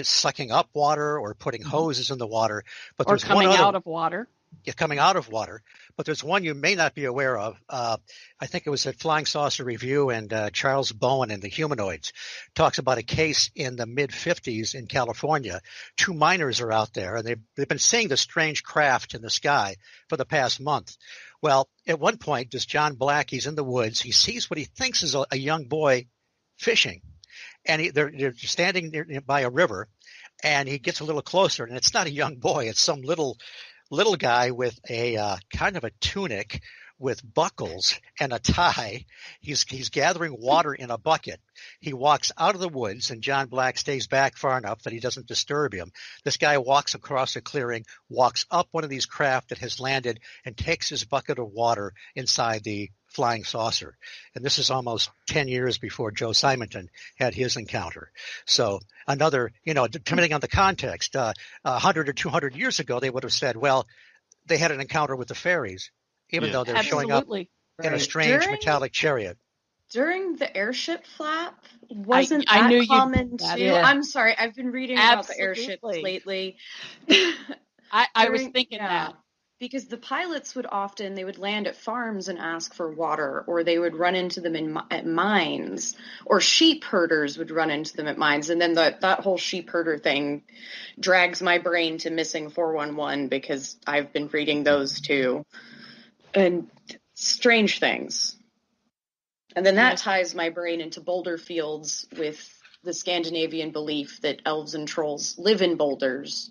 S1: sucking up water or putting hoses in the water, but
S4: Or
S1: there's
S4: coming
S1: one other,
S4: out of water.
S1: coming out of water. But there's one you may not be aware of. I think it was at Flying Saucer Review, and Charles Bowen and the Humanoids talks about a case in the mid-50s in California. 2 miners are out there, and they've been seeing the strange craft in the sky for the past month. Well, at one point, this John Black, he's in the woods. He sees what he thinks is a young boy fishing, and they're standing by a river, and he gets a little closer, and it's not a young boy. It's some little little guy with a kind of a tunic with buckles and a tie. He's gathering water in a bucket. He walks out of the woods, and John Black stays back far enough that he doesn't disturb him. This guy walks across a clearing, walks up one of these craft that has landed, and takes his bucket of water inside the flying saucer. And this is almost 10 years before Joe Simonton had his encounter. So another, depending on the context, 100 or 200 years ago, they would have said, well, they had an encounter with the fairies, even though they're showing up in a strange metallic chariot.
S3: During the airship flap, wasn't that common too? Yeah. I'm sorry, I've been reading about the airships lately.
S4: I was thinking that.
S3: Because the pilots would land at farms and ask for water, or they would run into them at mines, or sheep herders would run into them at mines. And then that whole sheep herder thing drags my brain to Missing 411, because I've been reading those too. And strange things. And then that ties my brain into boulder fields with the Scandinavian belief that elves and trolls live in boulders.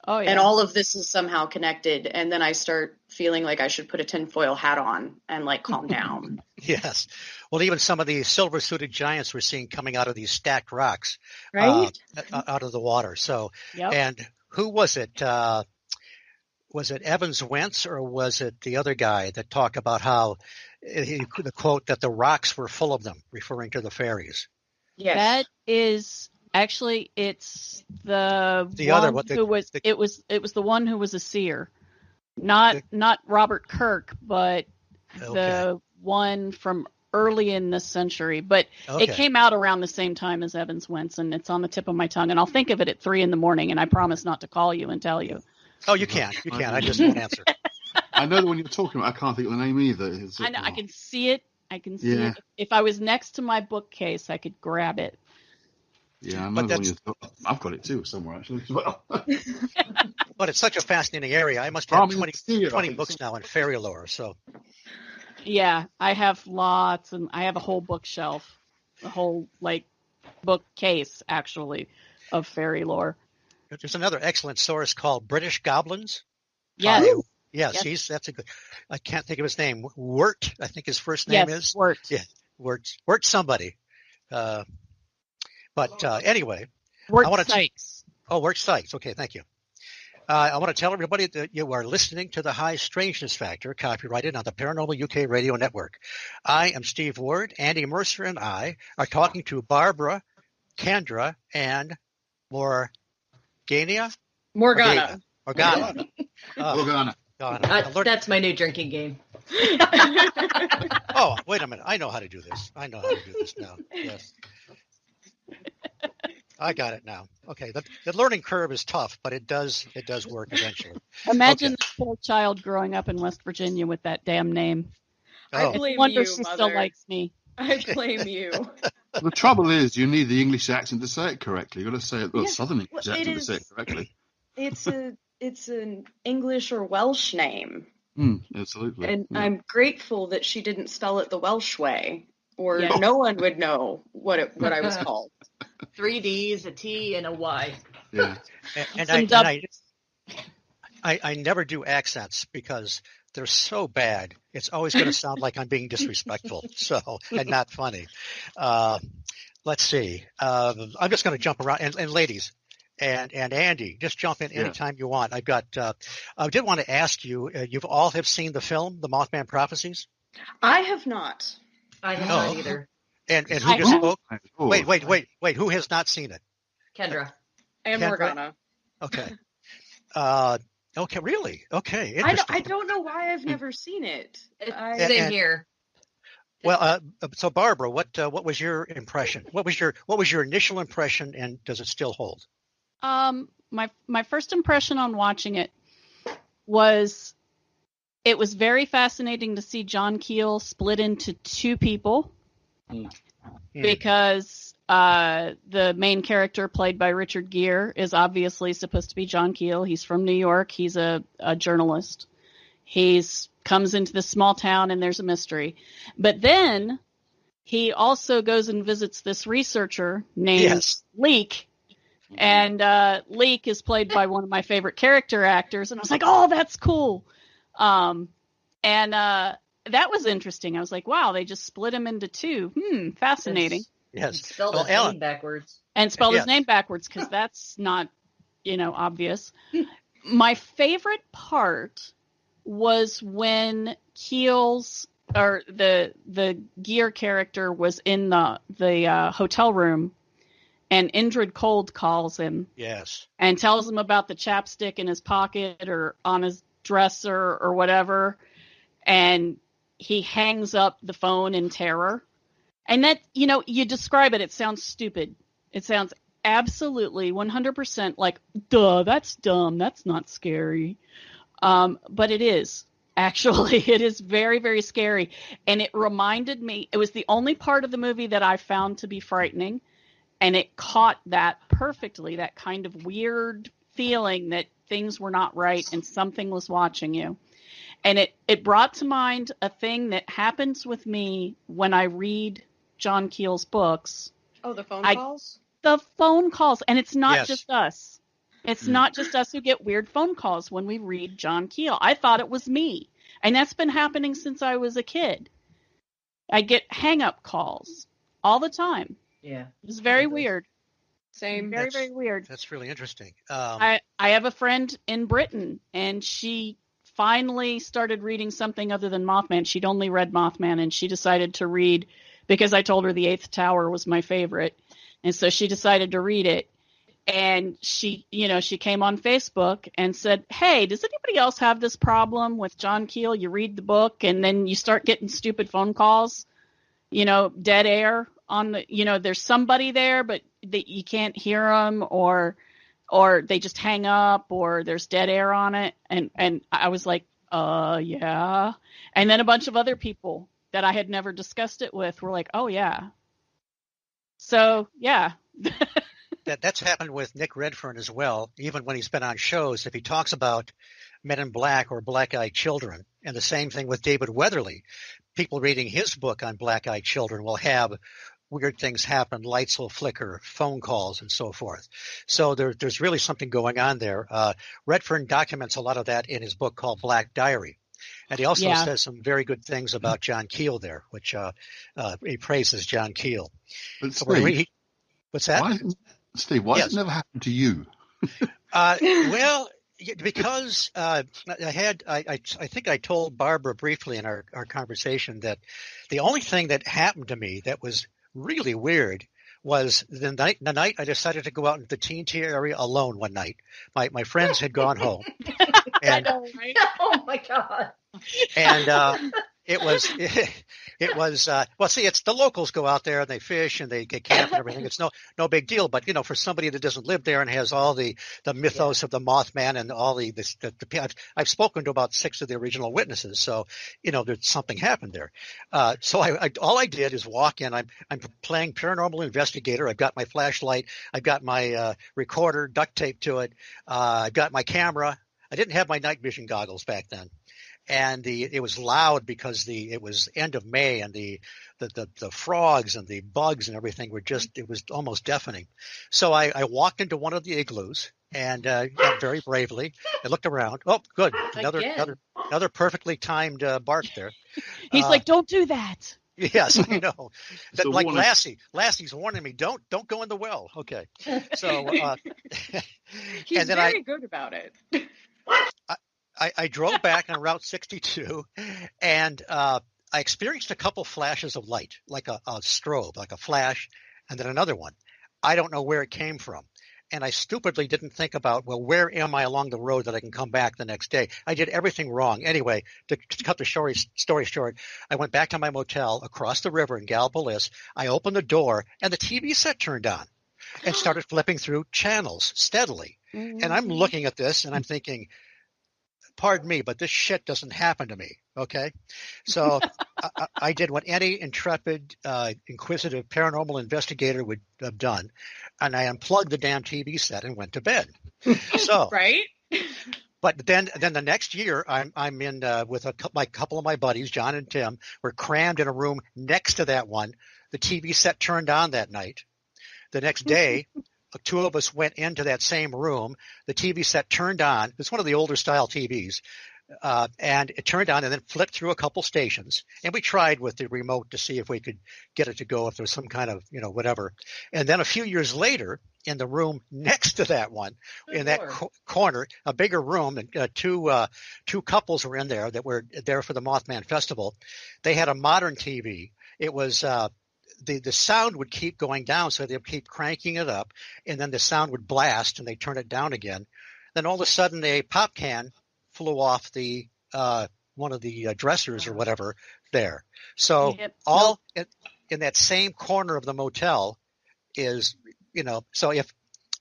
S4: Oh, yeah.
S3: And all of this is somehow connected. And then I start feeling like I should put a tinfoil hat on and calm down.
S1: Yes. Well, even some of the silver-suited giants we're seeing coming out of these stacked rocks,
S3: right?
S1: Out of the water. So, And who was it? Was it Evans Wentz, or was it the other guy that talked about how the quote that the rocks were full of them, referring to the fairies?
S3: Yes.
S4: That is actually, it's the
S1: other
S4: one who was it was the one who was a seer, not Robert Kirk, but the one from early in this century. But it came out around the same time as Evans Wentz, and it's on the tip of my tongue. And I'll think of it at 3 a.m, and I promise not to call you and tell you.
S1: Oh, you can. I just won't answer.
S2: I know the one you're talking about. I can't think of the name either.
S4: I know. I can see it. It. If I was next to my bookcase, I could grab it.
S2: Yeah, I know the one you're talking. I've got it too somewhere actually as well.
S1: But it's such a fascinating area. I must have 20 books now in fairy lore. So.
S4: Yeah, I have lots, and I have a whole bookshelf, a whole bookcase actually of fairy lore.
S1: There's another excellent source called British Goblins.
S4: Yes.
S1: Yes. That's a good. I can't think of his name. Wirt, I think his first name is.
S4: Wirt.
S1: Yeah, Wirt somebody. But anyway,
S4: Wirt Sykes.
S1: Wirt Sykes. Okay, thank you. I want to tell everybody that you are listening to the High Strangeness Factor, copyrighted on the Paranormal UK Radio Network. I am Steve Ward. Andy Mercer and I are talking to Barbara, Kendra, and Morganna.
S5: That's my new drinking game.
S1: Oh, wait a minute. I know how to do this. Now. Yes. I got it now. Okay. The learning curve is tough, but it does work eventually.
S4: Imagine this poor child growing up in West Virginia with that damn name.
S3: I blame
S4: I wonder
S3: you,
S4: she
S3: Mother.
S4: still likes me.
S3: I blame you.
S2: The trouble is, you need the English accent to say it correctly. You've got to say it, Southern English accent to say it correctly.
S3: It's an English or Welsh name.
S2: Absolutely.
S3: And I'm grateful that she didn't spell it the Welsh way, or no one would know what I was called.
S5: 3 D's, a T, and a Y.
S2: Yeah.
S1: I never do accents because they're so bad. It's always going to sound like I'm being disrespectful, and not funny. Let's see. I'm just going to jump around, and ladies, and Andy, just jump in anytime you want. I did want to ask you. You've all have seen the film, The Mothman Prophecies?
S3: I have not.
S5: I have not either.
S1: And who just spoke? Wait. Who has not seen it?
S5: Kendra.
S3: And Morganna.
S1: Okay. Okay, really? Okay,
S3: I don't know why I've never seen it.
S5: Same here.
S1: Well, so Barbara, what was your impression? What was your initial impression, and does it still hold?
S4: My first impression on watching it was very fascinating to see John Keel split into 2 people, because the main character played by Richard Gere is obviously supposed to be John Keel. He's from New York. He's a journalist. He's comes into this small town and there's a mystery. But then he also goes and visits this researcher named Leek, And Leek is played by one of my favorite character actors, and I was like, oh, that's cool. And that was interesting. I was like, wow, they just split him into two. Fascinating.
S1: Yes.
S5: Spelled
S1: Well,
S5: his
S1: Alan,
S5: name backwards.
S4: And spelled his
S1: Yes.
S4: name backwards, because that's not, obvious. My favorite part was when Keel's, or the Gear character, was in the hotel room, and Indrid Cold calls him.
S1: Yes.
S4: And tells him about the chapstick in his pocket or on his dresser or whatever. And he hangs up the phone in terror. And that, you describe it, it sounds stupid. It sounds absolutely 100% like, duh, that's dumb. That's not scary. But it is. Actually, it is very, very scary. And it reminded me, it was the only part of the movie that I found to be frightening. And it caught that perfectly, that kind of weird feeling that things were not right and something was watching you. And it brought to mind a thing that happens with me when I read John Keel's books.
S3: Oh, the phone calls?
S4: The phone calls. And it's not
S1: Yes.
S4: just us. It's not just us who get weird phone calls when we read John Keel. I thought it was me. And that's been happening since I was a kid. I get hang-up calls all the time.
S5: Yeah.
S4: It's very weird.
S3: Same.
S4: Very, very weird.
S1: That's really interesting.
S4: I have a friend in Britain, and she finally started reading something other than Mothman. She'd only read Mothman, and she decided to read, because I told her The Eighth Tower was my favorite. And so she decided to read it. And she came on Facebook and said, hey, does anybody else have this problem with John Keel? You read the book and then you start getting stupid phone calls, dead air on the, there's somebody there, but you can't hear them, or they just hang up, or there's dead air on it. And I was like, yeah. And then a bunch of other people that I had never discussed it with were like, oh yeah. So yeah.
S1: That's happened with Nick Redfern as well. Even when he's been on shows, if he talks about Men in Black or Black-Eyed Children, and the same thing with David Weatherly, people reading his book on Black-Eyed Children will have weird things happen, lights will flicker, phone calls, and so forth. So there's really something going on there. Redfern documents a lot of that in his book called Black Diary. And he also says some very good things about John Keel there, which he praises John Keel.
S2: But Steve,
S1: what's that?
S2: Why has it never happened to you?
S1: Well, because I think I told Barbara briefly in our conversation that the only thing that happened to me that was really weird was the night I decided to go out into the TNT area alone one night. My friends had gone home. And,
S3: I know, right?
S5: Oh my God.
S1: And it was well, see, it's the locals go out there and they fish and they get camp and everything. It's no big deal. But for somebody that doesn't live there and has all the mythos of the Mothman and all I've spoken to about 6 of the original witnesses. So there's something happened there. So all I did is walk in. I'm playing paranormal investigator. I've got my flashlight. I've got my recorder duct taped to it. I've got my camera. I didn't have my night vision goggles back then. And it was loud because it was end of May, and the frogs and the bugs and everything it was almost deafening. So I walked into one of the igloos and very bravely I looked around. Oh, good, another perfectly timed bark there.
S4: He's like, don't do that.
S1: Yes, I know.
S2: So
S1: like Lassie's warning me, don't go in the well. Okay, so
S3: He's
S1: and then
S3: very good about it.
S1: I drove back on Route 62, and I experienced a couple flashes of light, like a strobe, like a flash, and then another one. I don't know where it came from. And I stupidly didn't think about, well, where am I along the road that I can come back the next day? I did everything wrong. Anyway, to cut the story short, I went back to my motel across the river in Gallipolis. I opened the door, and the TV set turned on and started flipping through channels steadily. Mm-hmm. And I'm looking at this, and I'm thinking, pardon me, but this shit doesn't happen to me, okay? So I did what any intrepid, inquisitive paranormal investigator would have done, and I unplugged the damn TV set and went to bed. So,
S3: right?
S1: But then the next year, I'm in with a couple of my buddies, John and Tim. We're crammed in a room next to that one. The TV set turned on that night. The next day, two of us went into that same room. The TV set turned on. It's one of the older style TVs. And it turned on and then flipped through a couple stations. And we tried with the remote to see if we could get it to go, if there was some kind of, whatever. And then a few years later, in the room next to that one, in that corner, a bigger room, and two couples were in there that were there for the Mothman Festival. They had a modern TV. It was the sound would keep going down, so they'd keep cranking it up, and then the sound would blast, and they turn it down again. Then all of a sudden, a pop can flew off the one of the dressers or whatever there. So all in that same corner of the motel is, so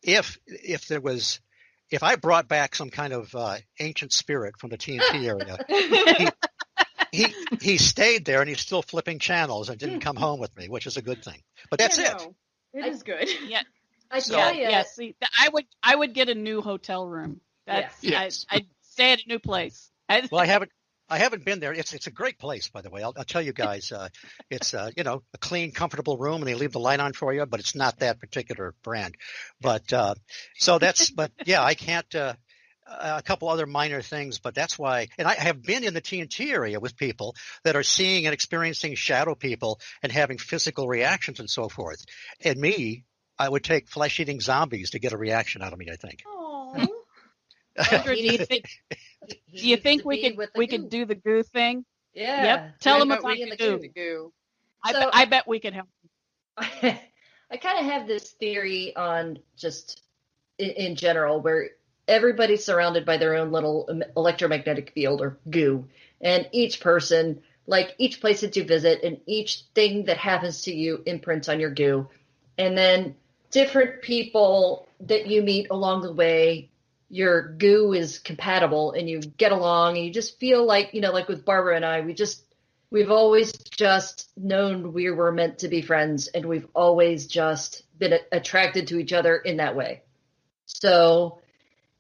S1: if there was, if I brought back some kind of ancient spirit from the TNT area, he stayed there and he's still flipping channels and didn't come home with me, which is a good thing. But that's it.
S3: It is good.
S4: Yeah.
S5: I tell you.
S4: Yeah. See, I would get a new hotel room. That's I'd stay at a new place.
S1: Well, I haven't been there. It's a great place, by the way. I'll tell you guys. It's a clean, comfortable room, and they leave the light on for you. But it's not that particular brand. But I can't. A couple other minor things, but that's why. And I have been in the TNT area with people that are seeing and experiencing shadow people and having physical reactions and so forth. And me, I would take flesh-eating zombies to get a reaction out of me, I think.
S3: Aww.
S4: Do you think we could do the goo thing?
S5: Yeah.
S4: Yep. Tell them about
S3: the goo.
S4: I bet we could help.
S5: I kind of have this theory on just in general where everybody's surrounded by their own little electromagnetic field or goo, and each person, like each place that you visit and each thing that happens to you imprints on your goo, and then different people that you meet along the way, your goo is compatible and you get along and you just feel like, like with Barbara and I, we've always just known we were meant to be friends, and we've always just been attracted to each other in that way. So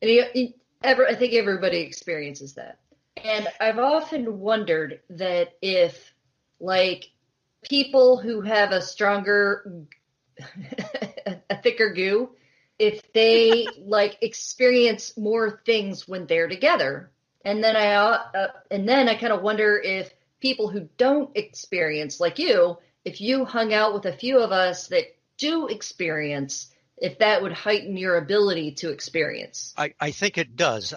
S5: I think everybody experiences that. And I've often wondered that if, like, people who have a stronger, a thicker goo, if they like experience more things when they're together. And then I kind of wonder if people who don't experience, like you, if you hung out with a few of us that do experience, if that would heighten your ability to experience.
S1: I think it does.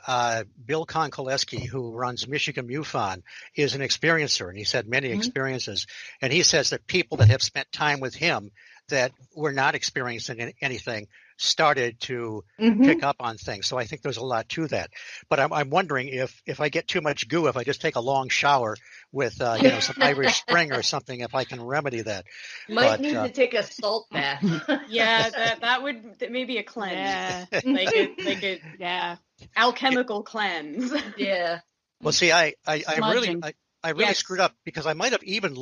S1: Bill Konkoleski, who runs Michigan MUFON, is an experiencer, and he's had many experiences. And he says that people that have spent time with him that were not experiencing anything started to pick up on things. So I think there's a lot to that. But I'm wondering if I get too much goo, if I just take a long shower with some Irish Spring or something, if I can remedy that.
S5: Might need to take a salt bath.
S3: Yeah, that would maybe a cleanse. Yeah. Like a alchemical cleanse.
S5: Yeah.
S1: Well, see, I really screwed up because I might have even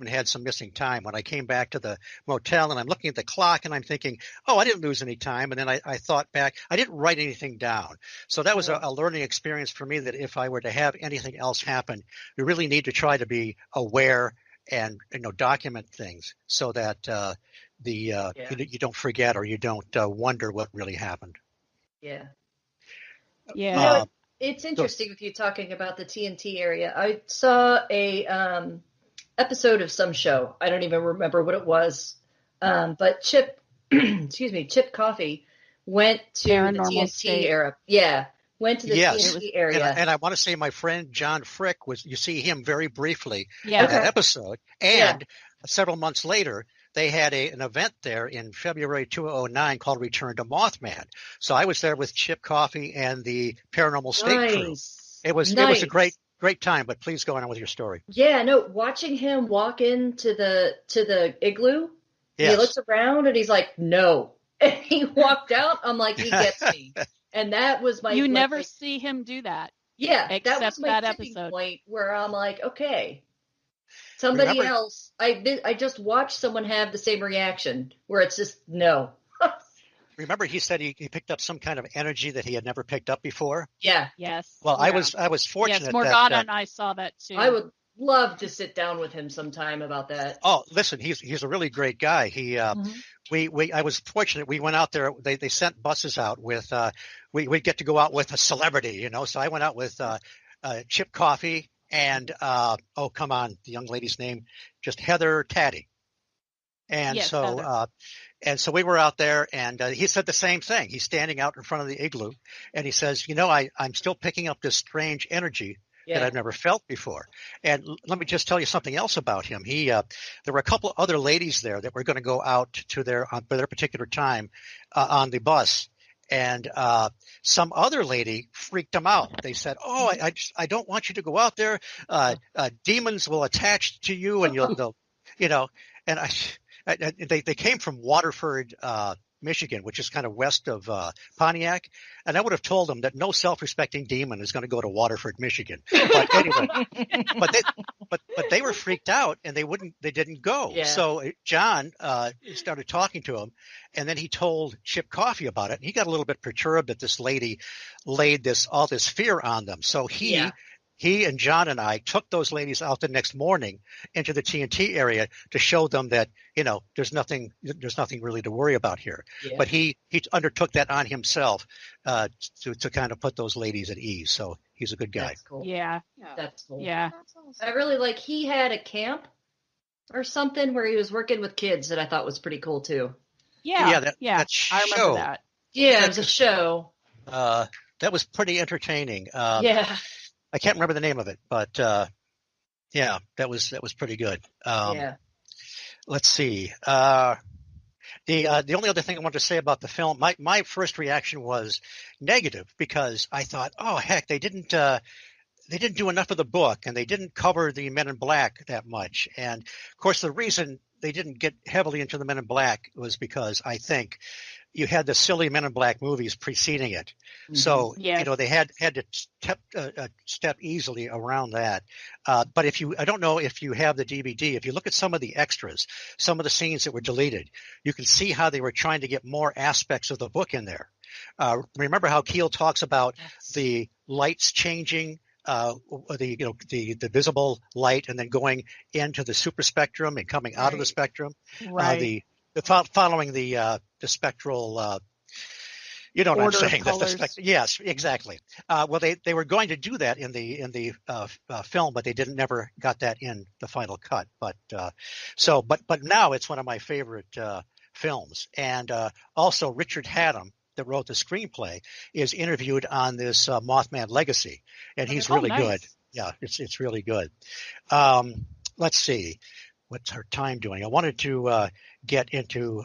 S1: had some missing time when I came back to the motel, and I'm looking at the clock and I'm thinking, oh, I didn't lose any time. And then I thought back, I didn't write anything down. So that was a learning experience for me, that if I were to have anything else happen, you really need to try to be aware and document things so that you don't forget or you don't wonder what really happened.
S5: Yeah.
S4: Yeah.
S5: It's interesting with you talking about the TNT area. I saw a episode of some show. I don't even remember what it was. But Chip Coffey went to
S4: Paranormal
S5: the TNT
S4: State.
S5: area. Yeah, went to the TNT area.
S1: And I want to say my friend John Frick you see him very briefly in
S4: Yeah.
S1: that episode. And several months later, they had an event there in February 2009 called Return to Mothman. So I was there with Chip Coffey and the Paranormal State crew. It was a great time, but please go on with your story.
S5: Yeah, no, watching him walk into the igloo,
S1: Yes.
S5: he looks around and he's like, no. And he walked out. I'm like, he gets me. And that was my...
S4: You never see him do that.
S5: Yeah, that
S4: except
S5: was my
S4: that
S5: tipping
S4: episode.
S5: point where I'm like, okay. Somebody else, I just watched someone have the same reaction where it's just no.
S1: Remember, he said he picked up some kind of energy that he had never picked up before.
S5: Yeah.
S4: Yes.
S1: Well,
S4: Yeah.
S1: I was fortunate.
S4: Yes, Morganna and I saw that too.
S5: I would love to sit down with him sometime about that.
S1: Oh, listen, he's a really great guy. I was fortunate. We went out there. They sent buses out with. We get to go out with a celebrity, So I went out with Chip Coffey and oh, come on, the young lady's name, just Heather Taddy. And
S4: Yes,
S1: so
S4: Heather.
S1: and so we were out there, and he said the same thing. He's standing out in front of the igloo, and he says, I'm still picking up this strange energy that I've never felt before. And let me just tell you something else about him. There were a couple of other ladies there that were going to go out to for their particular time on the bus. And some other lady freaked them out. They said, "Oh, I don't want you to go out there. Demons will attach to you, and they'll." And they came from Waterford, Michigan, which is kind of west of Pontiac, and I would have told them that no self-respecting demon is going to go to Waterford, Michigan. But anyway, but they were freaked out, and they didn't go.
S5: Yeah.
S1: So John started talking to him, and then he told Chip Coffey about it, and he got a little bit perturbed that this lady laid all this fear on them. So he and John and I took those ladies out the next morning into the TNT area to show them that, there's nothing really to worry about here. Yeah. But he undertook that on himself to kind of put those ladies at ease. So he's a good guy.
S5: That's cool.
S4: Yeah.
S5: That's cool.
S4: Yeah.
S5: That's awesome. I really he had a camp or something where he was working with kids that I thought was pretty cool too.
S4: Yeah.
S1: That show,
S4: I remember that.
S5: Yeah, it was a show.
S1: That was pretty entertaining.
S5: Yeah.
S1: I can't remember the name of it, but that was pretty good. Let's see. The only other thing I wanted to say about the film, my first reaction was negative because I thought, oh heck, they didn't do enough of the book, and they didn't cover the Men in Black that much. And of course, the reason they didn't get heavily into the Men in Black was because I think you had the silly Men in Black movies preceding it. Mm-hmm. So, they had to step easily around that. But I don't know if you have the DVD, if you look at some of the extras, some of the scenes that were deleted, you can see how they were trying to get more aspects of the book in there. Remember how Keel talks about the lights changing, the visible light and then going into the super spectrum and coming out of the spectrum.
S4: Right.
S1: Following the spectral, you know what I'm saying? Yes, exactly. Well, they were going to do that in the film, but they never got that in the final cut. But now it's one of my favorite films. And also Richard Hatem, that wrote the screenplay, is interviewed on this Mothman Legacy, and he's really good. Yeah, it's really good. Let's see. What's our time doing? I wanted to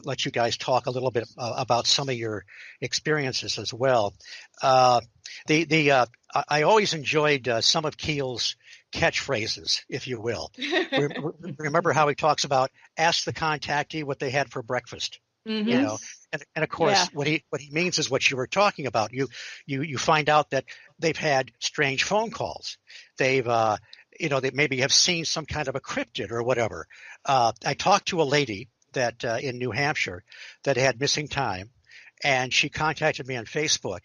S1: let you guys talk a little bit about some of your experiences as well. I always enjoyed some of Keel's catchphrases, if you will. Remember how he talks about ask the contactee what they had for breakfast. Mm-hmm. And of course, what he means is what you were talking about. You find out that they've had strange phone calls. They've they maybe have seen some kind of a cryptid or whatever. I talked to a lady that in New Hampshire that had missing time, and she contacted me on Facebook,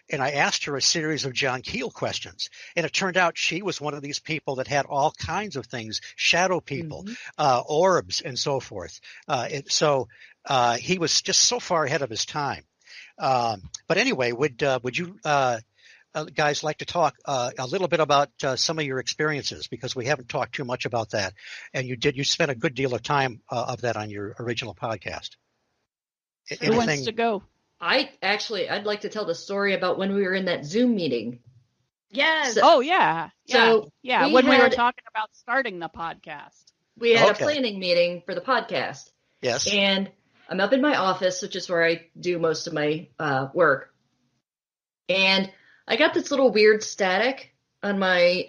S1: and I asked her a series of John Keel questions, and it turned out she was one of these people that had all kinds of things, shadow people, orbs, and so forth. He was just so far ahead of his time. But anyway, would you guys like to talk a little bit about some of your experiences, because we haven't talked too much about that, and you spent a good deal of time of that on your original podcast.
S4: Who wants to go?
S5: I'd like to tell the story about when we were in that Zoom meeting.
S4: Yes.
S5: So,
S4: when we were talking about starting the podcast.
S5: We had a planning meeting for the podcast.
S1: Yes.
S5: And I'm up in my office, which is where I do most of my work. And I got this little weird static on my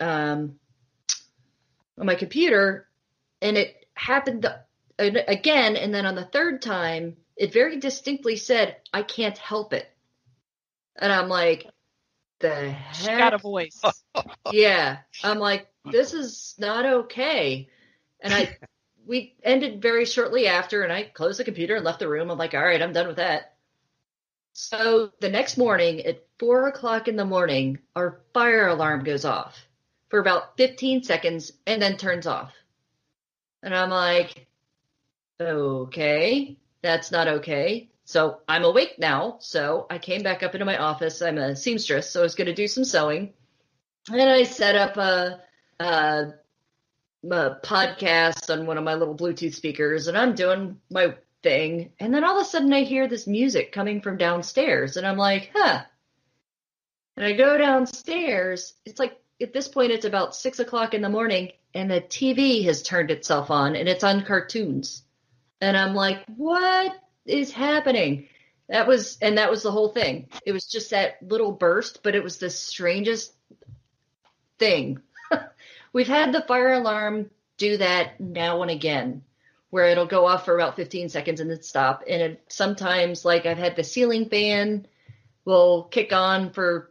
S5: computer, and it happened again. And then on the third time, it very distinctly said, "I can't help it." And I'm like, "The heck?"
S4: She got a voice.
S5: Yeah. I'm like, "This is not okay." And we ended very shortly after, and I closed the computer and left the room. I'm like, all right, I'm done with that. So the next morning at 4:00 in the morning, our fire alarm goes off for about 15 seconds and then turns off. And I'm like, okay, that's not okay. So I'm awake now. So I came back up into my office. I'm a seamstress, so I was going to do some sewing. And I set up a podcast on one of my little Bluetooth speakers, and I'm doing my thing. And then all of a sudden I hear this music coming from downstairs, and I'm like, huh. And I go downstairs. It's like, at this point, it's about 6 o'clock in the morning, and the TV has turned itself on, and it's on cartoons. And I'm like, what is happening? That was the whole thing. It was just that little burst, but it was the strangest thing. We've had the fire alarm do that now and again, where it'll go off for about 15 seconds and then stop. And sometimes, like, I've had the ceiling fan will kick on for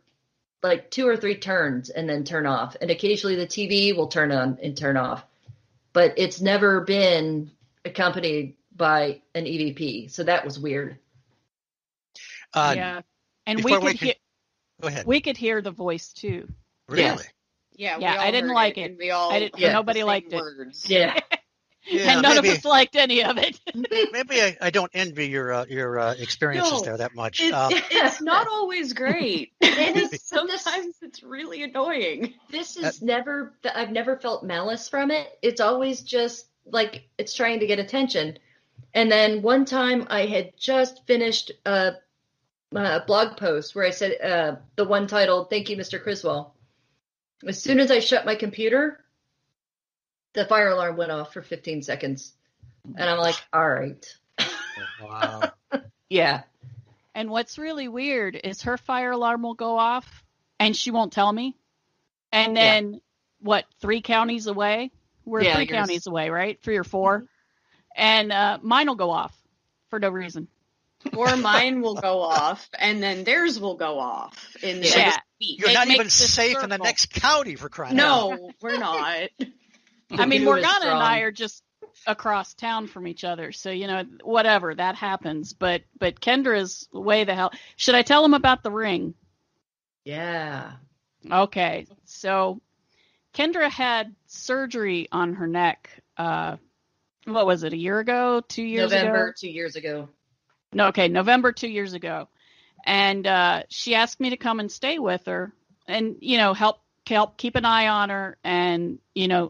S5: like 2 or 3 turns and then turn off. And occasionally the TV will turn on and turn off. But it's never been accompanied by an EVP. So that was weird.
S4: Yeah. And
S1: Go ahead.
S4: we could hear the voice too.
S1: Really?
S3: Yeah,
S4: Yeah, I didn't like it.
S3: And we all
S4: nobody liked
S3: words.
S4: it.
S5: Yeah.
S1: Yeah,
S4: and none of us liked any of it.
S1: Maybe I don't envy your experiences there that much.
S3: It's not always great. Sometimes it's really annoying.
S5: This is I've never felt malice from it. It's always just like it's trying to get attention. And then one time I had just finished a blog post where I said the one titled, "Thank you, Mr. Criswell." As soon as I shut my computer, the fire alarm went off for 15 seconds. And I'm like, all right.
S1: Wow.
S5: Yeah.
S4: And what's really weird is her fire alarm will go off and she won't tell me. And then, 3 counties away? We're 3 counties away, right? 3 or 4. Mm-hmm. And mine will go off for no reason.
S3: Or mine will go off, and then theirs will go off in the next week.
S1: You're not even safe in the next county, for crying out.
S3: No, we're not.
S4: I mean, Morganna and I are just across town from each other. So, whatever, that happens. But Kendra's way the hell. Should I tell him about the ring?
S5: Yeah.
S4: Okay. So Kendra had surgery on her neck. What was it? A year ago? 2 years ago?
S5: November 2 years ago.
S4: No, okay. November 2 years ago. And she asked me to come and stay with her and, help keep an eye on her and,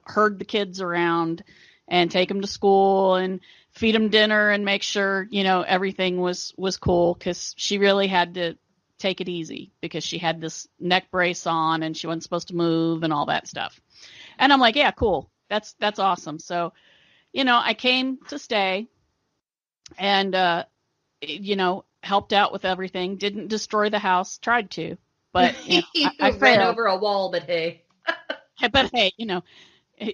S4: herd the kids around and take them to school and feed them dinner and make sure, everything was cool, because she really had to take it easy because she had this neck brace on and she wasn't supposed to move and all that stuff. And I'm like, yeah, cool. That's awesome. So, I came to stay and, helped out with everything, didn't destroy the house, tried to, but I
S5: ran over a wall, but hey.
S4: But hey,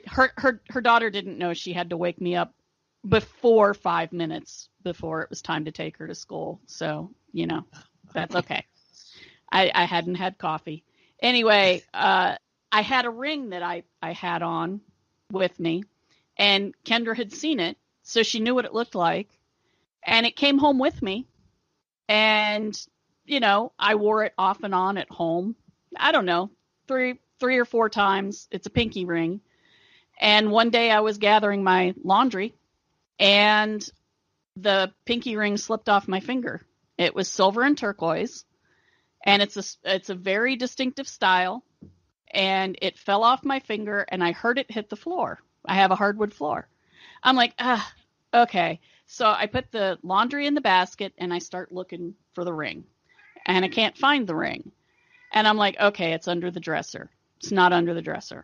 S4: her daughter didn't know she had to wake me up before 5 minutes before it was time to take her to school. So, that's okay. I hadn't had coffee. Anyway, I had a ring that I had on with me, and Kendra had seen it, so she knew what it looked like, and it came home with me. And, I wore it off and on at home. I don't know, three or 4 times. It's a pinky ring. And one day I was gathering my laundry and the pinky ring slipped off my finger. It was silver and turquoise, and it's a very distinctive style, and it fell off my finger and I heard it hit the floor. I have a hardwood floor. I'm like, okay. So I put the laundry in the basket and I start looking for the ring, and I can't find the ring. And I'm like, okay, it's under the dresser. It's not under the dresser.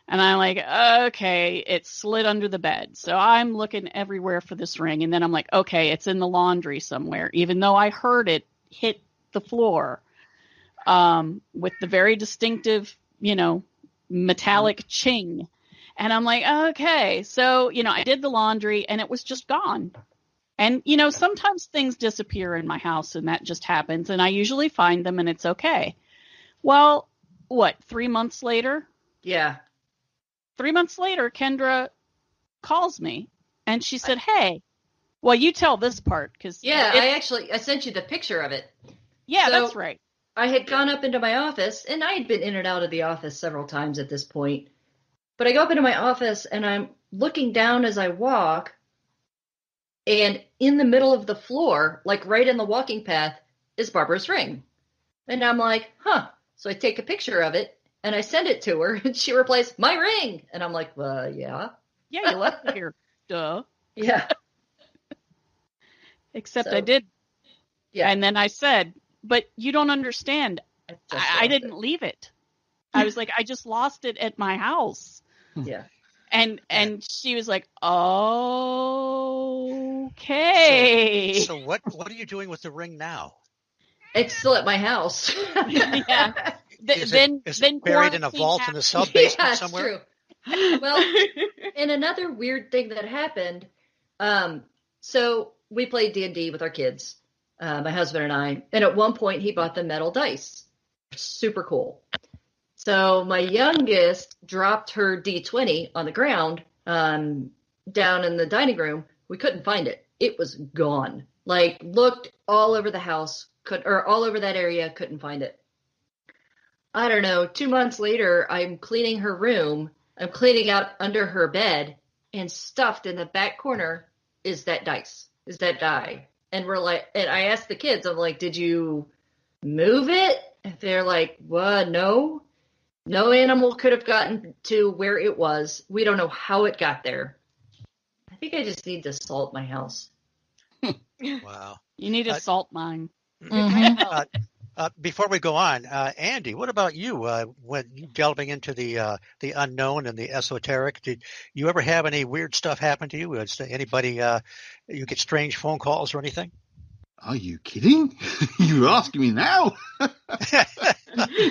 S4: And I'm like, okay, it slid under the bed. So I'm looking everywhere for this ring. And then I'm like, okay, it's in the laundry somewhere, even though I heard it hit the floor with the very distinctive, metallic ching. And I'm like, okay. So, I did the laundry and it was just gone. And, sometimes things disappear in my house and that just happens. And I usually find them and it's okay. Well, 3 months later?
S5: Yeah.
S4: 3 months later, Kendra calls me and she said, hey, well, you tell this part.
S5: I sent you the picture of it.
S4: Yeah,
S5: So,
S4: that's right.
S5: I had gone up into my office, and I had been in and out of the office several times at this point. But I go up into my office, and I'm looking down as I walk, and in the middle of the floor, like right in the walking path, is Barbara's ring. And I'm like, huh. So I take a picture of it, and I send it to her, and she replies, my ring. And I'm like, yeah.
S4: Yeah, you left it here. Duh.
S5: Yeah.
S4: Except
S5: So-
S4: I did.
S5: Yeah.
S4: And then I said, but you don't understand. I didn't leave it. I was like, I just lost it at my house.
S5: Yeah.
S4: And she was like, okay.
S1: So what are you doing with the ring now?
S5: It's still at my house.
S4: Yeah.
S1: Is it buried in a vault in the sub basement somewhere?
S5: True. Well, and another weird thing that happened, so we played D&D with our kids, my husband and I, and at one point he bought the metal dice. Super cool. So my youngest dropped her D20 on the ground down in the dining room. We couldn't find it. It was gone. Like, looked all over the house, all over that area, couldn't find it. I don't know, 2 months later, I'm cleaning her room. I'm cleaning out under her bed, and stuffed in the back corner is that die. And and I asked the kids, I'm like, did you move it? And they're like, what? No animal could have gotten to where it was. We don't know how it got there. I think I just need to salt my house.
S1: Wow.
S4: You need a salt mine.
S5: Mm-hmm.
S1: Before we go on, Andy, what about you? When you delving into the unknown and the esoteric, did you ever have any weird stuff happen to you? Anybody you get strange phone calls or anything?
S2: Are you kidding? You're asking me now?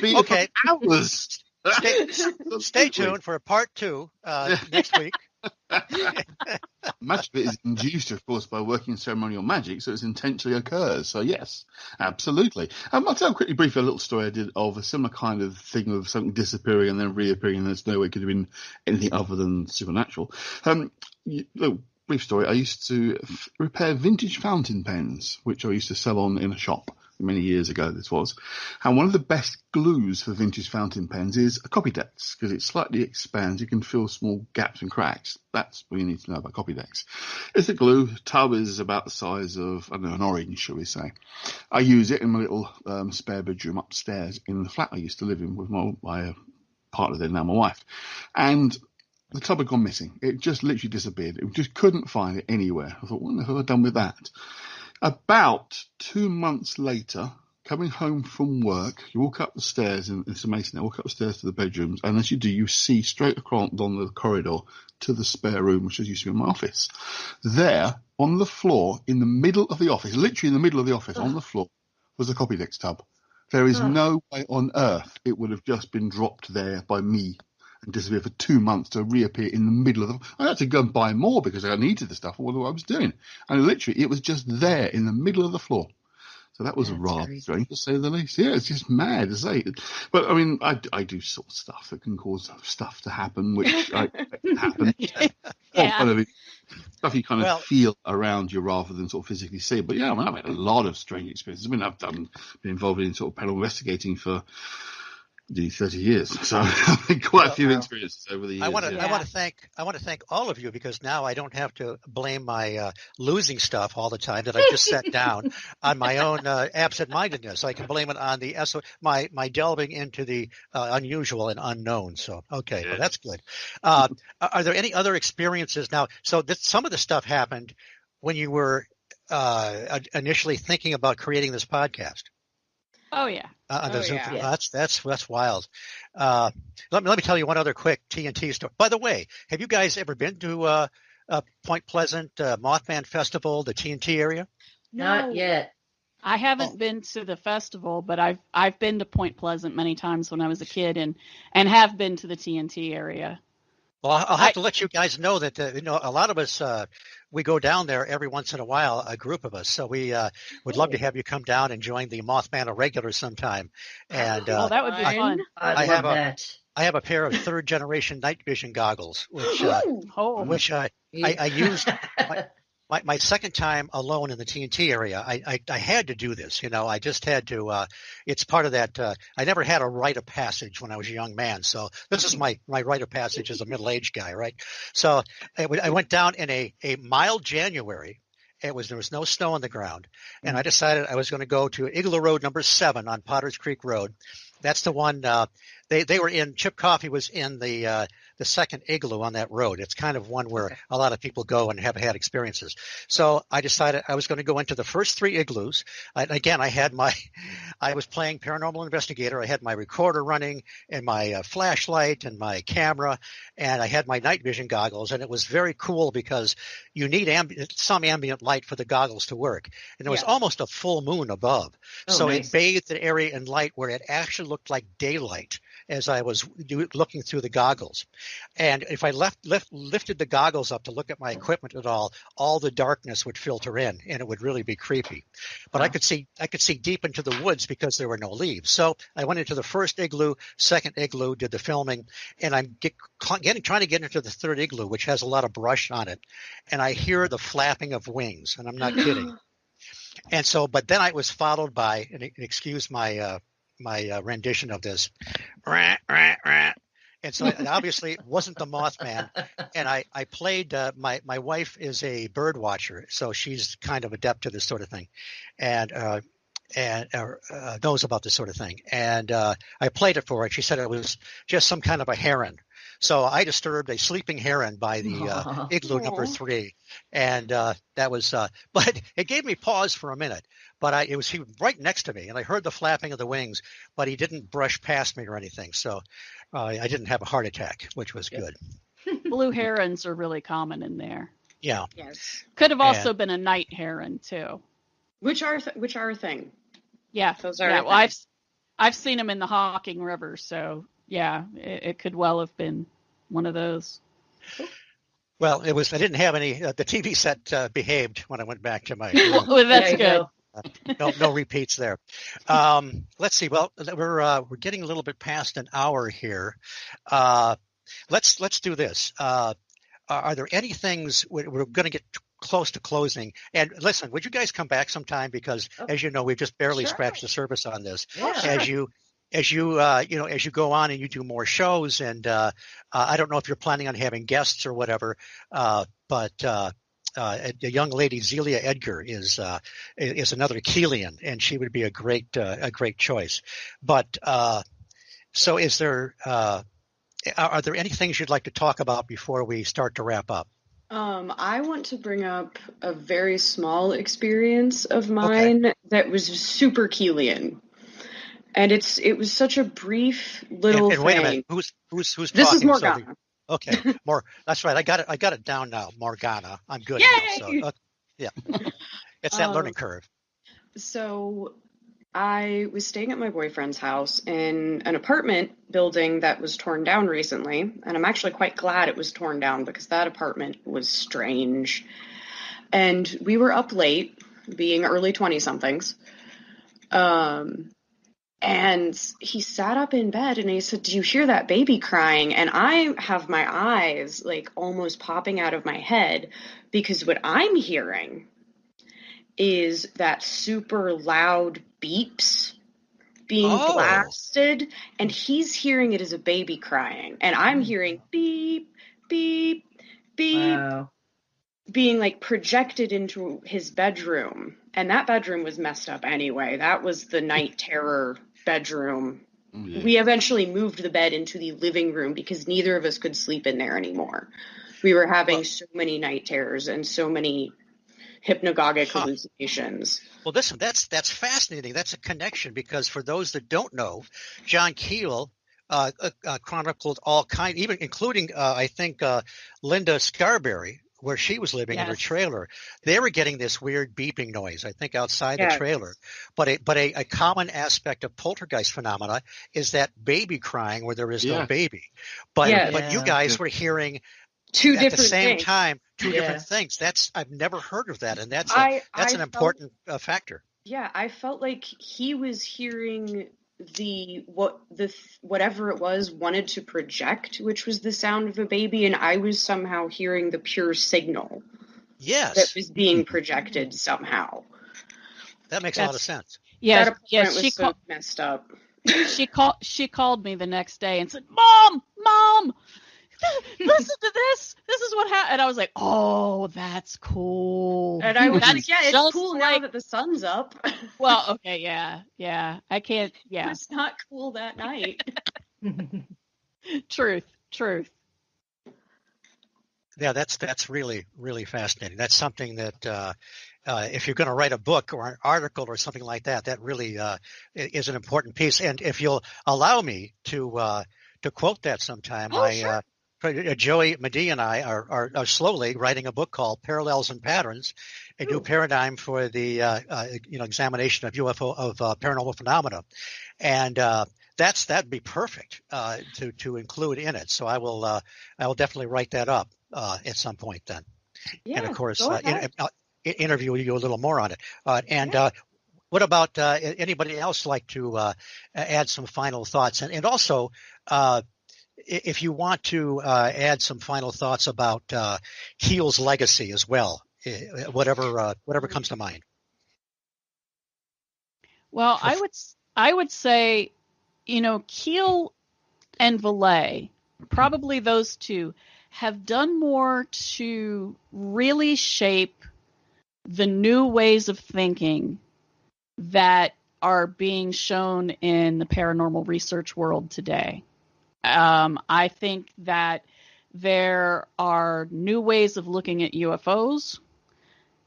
S1: Okay.
S2: Hours.
S1: Stay tuned for part 2 next week.
S2: Much of it is induced, of course, by working ceremonial magic, so it intentionally occurs. So yes, absolutely. I'll tell quickly, briefly, a little story I did of a similar kind of thing of something disappearing and then reappearing, and there's no way it could have been anything other than supernatural. Brief story. I used to repair vintage fountain pens, which I used to sell on in a shop many years ago. This was, and one of the best glues for vintage fountain pens is a Copydex, because it slightly expands. You can fill small gaps and cracks. That's what you need to know about Copydex. It's a glue. Tub is about the size of, I don't know, an orange, shall we say. I use it in my little spare bedroom upstairs in the flat I used to live in with my partner then, now my wife, and the tub had gone missing. It just literally disappeared. It just couldn't find it anywhere. I thought, what the hell have I done with that? About 2 months later, coming home from work, you walk up the stairs, and it's amazing. I walk up the stairs to the bedrooms, and as you do, you see straight across on the corridor to the spare room, which used to be my office. There, on the floor, in the middle of the office, literally in the middle of the office, on the floor, was a Copydex tub. There is no way on earth it would have just been dropped there by me and disappear for 2 months to reappear in the middle of I had to go and buy more because I needed the stuff for what I was doing. And literally, it was just there in the middle of the floor. So that was rather strange, to say the least. Yeah, it's just mad to say. But, I mean, I do sort of stuff that can cause stuff to happen, which happen. Kind of stuff you kind of feel around you rather than sort of physically see. But, yeah, I mean, I've had a lot of strange experiences. I mean, I've been involved in sort of paranormal investigating for 30 years, so I've had quite a few experiences over the years.
S1: I want to thank all of you, because now I don't have to blame my losing stuff all the time that I just set down on my own absent-mindedness. I can blame it on my delving into the unusual and unknown. So okay, well, that's good. Are there any other experiences now? So some of the stuff happened when you were initially thinking about creating this podcast.
S4: Oh yeah.
S1: That's wild. Let me tell you one other quick TNT story. By the way, have you guys ever been to Point Pleasant Mothman Festival, the TNT area?
S5: Not yet.
S4: I haven't been to the festival, but I've been to Point Pleasant many times when I was a kid, and have been to the TNT area.
S1: Well, I'll have to let you guys know that a lot of us we go down there every once in a while, a group of us. So we would love to have you come down and join the Mothman regular sometime. And
S4: that would be fun.
S5: I
S1: have a pair of 3rd generation night vision goggles, which I used. my second time alone in the TNT area, I had to do this. I just had to. It's part of that. I never had a rite of passage when I was a young man, so this is my rite of passage as a middle-aged guy, right? So I went down in a mild January. There was no snow on the ground, and I decided I was going to go to Igloo Road number 7 on Potters Creek Road. That's the one. They were in. Chip Coffey was in the second igloo on that road. It's kind of one where a lot of people go and have had experiences. So I decided I was going to go into the first 3 igloos. Again, I was playing Paranormal Investigator. I had my recorder running and my flashlight and my camera, and I had my night vision goggles. And it was very cool because you need some ambient light for the goggles to work. And there was almost a full moon above. So nice. It bathed the area in light where it actually looked like daylight as I was looking through the goggles. And if I lifted the goggles up to look at my equipment at all the darkness would filter in, and it would really be creepy. But I could see deep into the woods because there were no leaves. So I went into the first igloo, second igloo, did the filming, and I'm trying to get into the third igloo, which has a lot of brush on it, and I hear the flapping of wings, and I'm not kidding. And so, but then I was followed by, and excuse my rendition of this, and so it obviously wasn't the Mothman. And I played, my wife is a bird watcher, so she's kind of adept to this sort of thing, and knows about this sort of thing. And I played it for her, and she said it was just some kind of a heron. So I disturbed a sleeping heron by the igloo number 3, and that was. But it gave me pause for a minute. But he was right next to me, and I heard the flapping of the wings, but he didn't brush past me or anything. So I didn't have a heart attack, which was good.
S4: Blue herons are really common in there.
S1: Yeah.
S3: Yes.
S4: Could have also been a night heron too.
S3: Which are a thing.
S4: Yeah.
S3: Those are.
S4: Yeah. Well, I've seen them in the Hocking River, so yeah, it could well have been one of those.
S1: Well, it was. I didn't have any. The TV set behaved when I went back to my.
S4: Well, that's good.
S1: No repeats there. Let's see. Well, we're getting a little bit past an hour here. Let's do this. Are there any things we're going to get close to closing? And listen, would you guys come back sometime? Because as you know, we've just barely scratched the surface on this. Yeah. As you go on and you do more shows, and I don't know if you're planning on having guests or whatever, but a young lady, Zelia Edgar, is another Keelian, and she would be a great choice. But so, is there? Are there any things you'd like to talk about before we start to wrap up?
S3: I want to bring up a very small experience of mine that was super Keelian. And it was such a brief little
S1: and wait
S3: thing.
S1: a minute, who's talking?
S3: This is Morganna.
S1: So okay, that's right. I got it down now. Morganna. I'm good
S3: Yay!
S1: now. So yeah, it's that learning curve.
S3: So I was staying at my boyfriend's house in an apartment building that was torn down recently, and I'm actually quite glad it was torn down because that apartment was strange. And we were up late, being early 20-somethings. And he sat up in bed and he said, "Do you hear that baby crying?" And I have my eyes like almost popping out of my head because what I'm hearing is that super loud beeps being blasted, and he's hearing it as a baby crying, and I'm hearing beep, beep, beep, being like projected into his bedroom. And that bedroom was messed up anyway. That was the night terror bedroom. Yeah. We eventually moved the bed into the living room because neither of us could sleep in there anymore. We were having so many night terrors and so many hypnagogic hallucinations.
S1: Well, listen, that's fascinating. That's a connection because for those that don't know, John Keel chronicled all kinds, even including I think Linda Scarberry, where she was living in her trailer. They were getting this weird beeping noise, I think, outside the trailer. But a common aspect of poltergeist phenomena is that baby crying where there is no baby. But you guys were hearing
S3: two
S1: at
S3: different
S1: the same
S3: things.
S1: time two different things. I've never heard of that, and that's an important factor.
S3: Yeah, I felt like he was hearing whatever it was wanted to project, which was the sound of a baby, and I was somehow hearing the pure signal.
S1: Yes,
S3: that was being projected somehow.
S1: that makes a lot of sense.
S4: Yeah,
S3: That
S4: yeah.
S3: apartment was so messed up.
S4: She called me the next day and said, "Mom, listen to this. This is what happened." And I was like, "Oh, that's cool."
S3: And I was
S4: That's
S3: like, yeah, it's
S4: just
S3: cool now
S4: like-
S3: that the sun's up.
S4: Well, okay, yeah. I can't. Yeah,
S3: It's not cool that night.
S4: truth.
S1: Yeah, that's really, really fascinating. That's something that if you're going to write a book or an article or something like that, that really is an important piece. And if you'll allow me to quote that sometime,
S3: Sure.
S1: Joey Medee and I are slowly writing a book called Parallels and Patterns, a new paradigm for the examination of UFO paranormal phenomena, and that'd be perfect to include in it. So I will definitely write that up at some point then,
S3: Yeah,
S1: and of course
S3: go ahead.
S1: interview you a little more on it. What about anybody else like to add some final thoughts, and also if you want to add some final thoughts about Keel's legacy as well, whatever comes to mind.
S4: Well, I would say, Keel and Valet, probably those two, have done more to really shape the new ways of thinking that are being shown in the paranormal research world today. I think that there are new ways of looking at UFOs.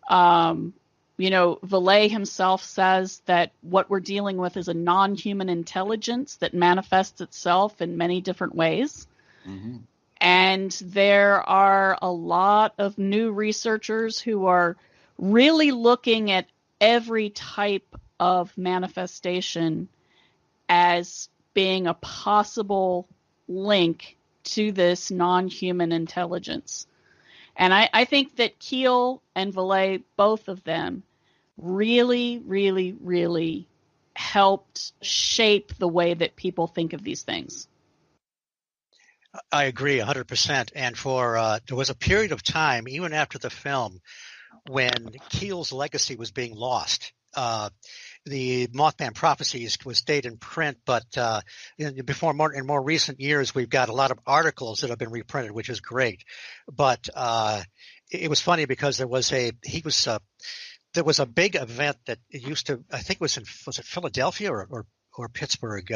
S4: Valet himself says that what we're dealing with is a non-human intelligence that manifests itself in many different ways.
S2: Mm-hmm.
S4: And there are a lot of new researchers who are really looking at every type of manifestation as being a possible link to this non-human intelligence. And I think that Keel and Valet, both of them, really, really, really helped shape the way that people think of these things.
S1: I agree 100%. And there was a period of time, even after the film, when Keel's legacy was being lost. The Mothman Prophecies was stayed in print, but in more recent years, we've got a lot of articles that have been reprinted, which is great. But it was funny because there was a big event that it used to, I think was it Philadelphia or Pittsburgh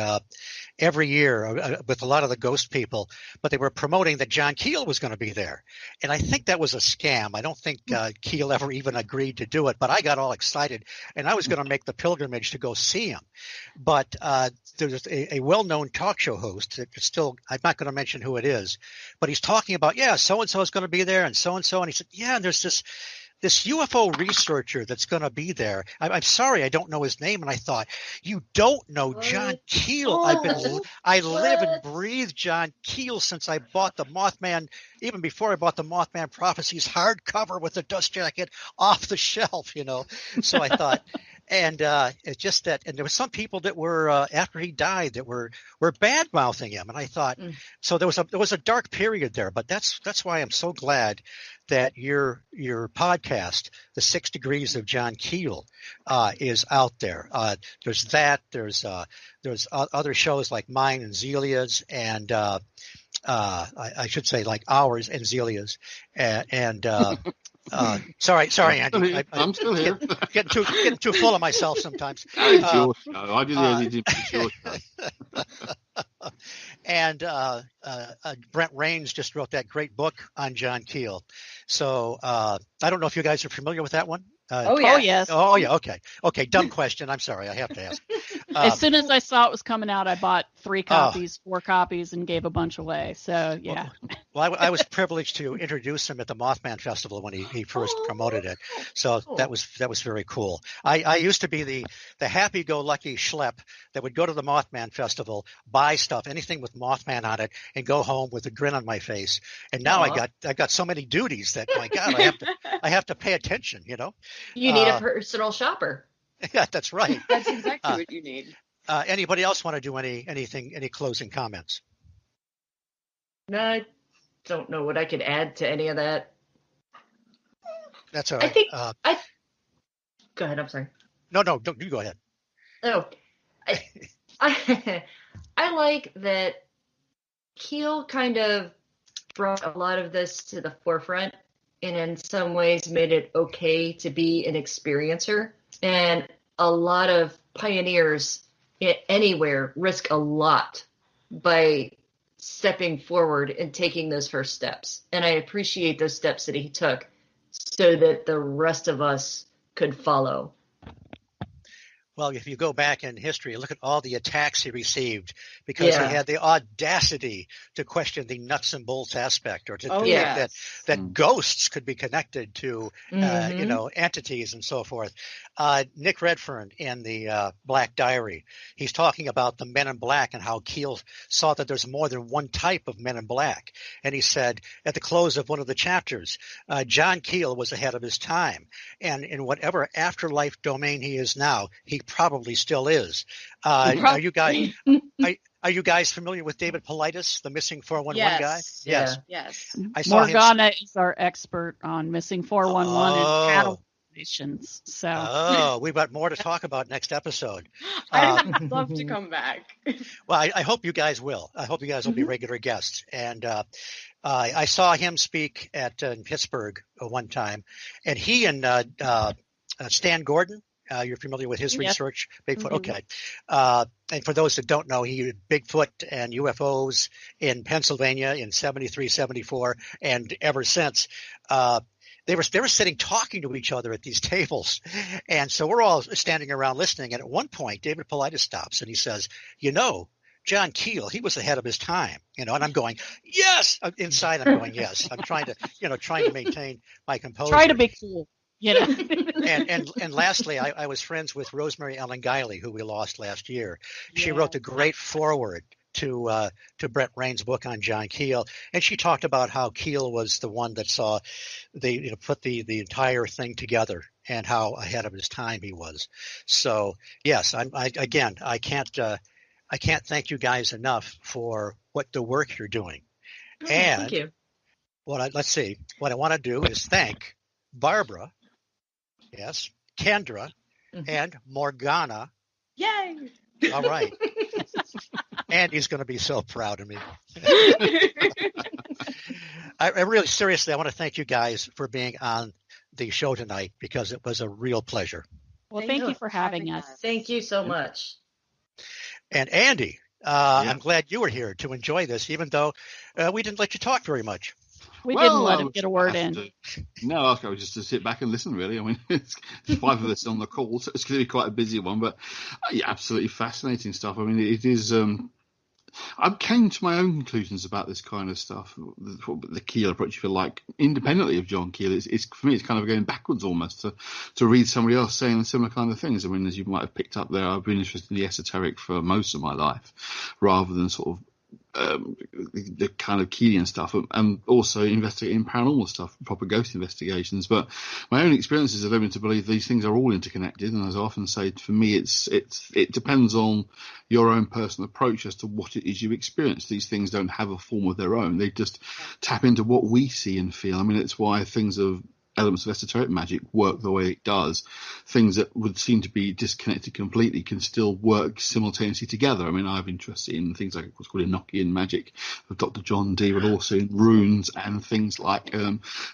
S1: every year with a lot of the ghost people, but they were promoting that John Keel was going to be there. And I think that was a scam. I don't think Keel ever even agreed to do it, but I got all excited and I was going to make the pilgrimage to go see him. But there's a well-known talk show host that still, I'm not going to mention who it is, but he's talking about, so-and-so is going to be there and so-and-so. And he said, and there's this UFO researcher that's going to be there. I'm sorry, I don't know his name. And I thought, you don't know John Keel. I live and breathe John Keel since I bought the Mothman, even before I bought the Mothman Prophecies hardcover with the dust jacket off the shelf, So I thought, and it's just that, and there were some people that were after he died that were bad mouthing him, and I thought, so there was a dark period there, but that's why I'm so glad that your podcast, The 6 Degrees of John Keel, is out there. There's that. There's other shows like mine and Zelia's, and I should say like ours and Zelia's, and sorry, Andy.
S2: I'm still here.
S1: Getting too full of myself sometimes.
S2: It's your show. I did the editing. It's your show.
S1: And Brent Raines just wrote that great book on John Keel. So I don't know if you guys are familiar with that one.
S4: Yes.
S1: Oh, yeah. Okay. Dumb question. I'm sorry. I have to ask.
S4: As soon as I saw it was coming out, I bought 4 copies, and gave a bunch away. So, yeah.
S1: Well, I was privileged to introduce him at the Mothman Festival when he first promoted it. So that was very cool. I used to be the happy-go-lucky schlep that would go to the Mothman Festival, buy stuff, anything with Mothman on it, and go home with a grin on my face. And now I got so many duties that, my God, I have to pay attention,
S5: You need a personal shopper.
S1: Yeah, that's right.
S3: That's exactly what you need.
S1: Anybody else want to do any closing comments?
S5: No, I don't know what I could add to any of that.
S1: That's all
S5: I
S1: right.
S5: think go ahead. I'm sorry.
S1: No, don't you go ahead.
S5: Oh, I I like that Keel kind of brought a lot of this to the forefront and in some ways made it okay to be an experiencer. And a lot of pioneers anywhere risk a lot by stepping forward and taking those first steps. And I appreciate those steps that he took so that the rest of us could follow.
S1: Well, if you go back in history, look at all the attacks he received because he had the audacity to question the nuts and bolts aspect, or to think that ghosts could be connected to, entities and so forth. Nick Redfern in the Black Diary, he's talking about the Men in Black and how Keel saw that there's more than one type of Men in Black. And he said at the close of one of the chapters, John Keel was ahead of his time. And in whatever afterlife domain he is now, he probably still is. Are you guys familiar with David Paulides, the missing 411 guy?
S3: Yes.
S1: I saw
S4: Morganna is our expert on missing 411 and cattle relations. So
S1: we've got more to talk about next episode.
S3: I'd love to come back.
S1: Well, I hope you guys will. I hope you guys will be regular guests. And I saw him speak at Pittsburgh one time, and he and Stan Gordon. You're familiar with his research, Bigfoot? Okay. And for those that don't know, he did Bigfoot and UFOs in Pennsylvania in 73, 74, and ever since. They were sitting talking to each other at these tables. And so we're all standing around listening. And at one point, David Paulides stops and he says, John Keel, he was ahead of his time, and I'm going, yes. Inside, I'm going, yes. I'm trying to maintain my composure.
S4: Try to be cool.
S1: And lastly, I was friends with Rosemary Ellen Guiley, who we lost last year. She wrote the great foreword to Brett Rain's book on John Keel, and she talked about how Keel was the one that saw put the entire thing together and how ahead of his time he was. So yes, I can't thank you guys enough for what the work you're doing. And
S5: thank you.
S1: What I want to do is thank Barbara. Yes, Kendra and Morganna.
S3: Yay!
S1: All right. Andy's going to be so proud of me. I really, seriously, I want to thank you guys for being on the show tonight because it was a real pleasure.
S4: Well, thank you for having us.
S5: Thank you so much.
S1: And Andy, I'm glad you were here to enjoy this, even though we didn't let you talk very much.
S4: We didn't let him get a word in.
S2: No, I was just to sit back and listen, really. I mean, it's 5 of us on the call, so it's going to be quite a busy one, but absolutely fascinating stuff. I mean, it is. I came to my own conclusions about this kind of stuff, the Keel approach, if you like, independently of John Keel. It's for me, it's kind of going backwards almost to read somebody else saying similar kind of things. I mean, as you might have picked up there, I've been interested in the esoteric for most of my life, rather than sort of the kind of Keelian stuff, and also investigating paranormal stuff, proper ghost investigations. But my own experiences have led me to believe these things are all interconnected. And as I often say, for me, it depends on your own personal approach as to what it is you experience. These things don't have a form of their own. They just tap into what we see and feel. I mean, it's why things of elements of esoteric magic work the way it does. Things that would seem to be disconnected completely can still work simultaneously together. I mean, I'm interested in things like what's called Enochian magic of Dr. John Dee, but also in runes and things like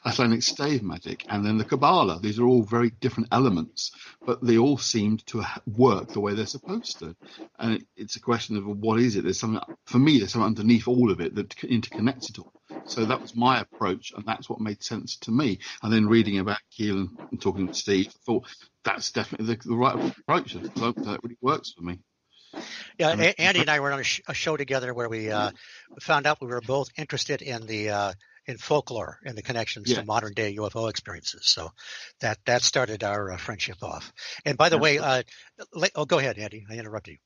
S2: Atlantic stave magic, and then the Kabbalah. These are all very different elements, but they all seem to work the way they're supposed to. And it's a question of what is it? There's something, for me, there's something underneath all of it that interconnects it all. So that was my approach, and that's what made sense to me. And then reading about Keel and talking to Steve, I thought that's definitely the right approach. That really works for me.
S1: Yeah, Andy and I were on a show together where we found out we were both interested in the in folklore and the connections to modern day UFO experiences. So that started our friendship off. And by the way, go ahead, Andy. I interrupted you.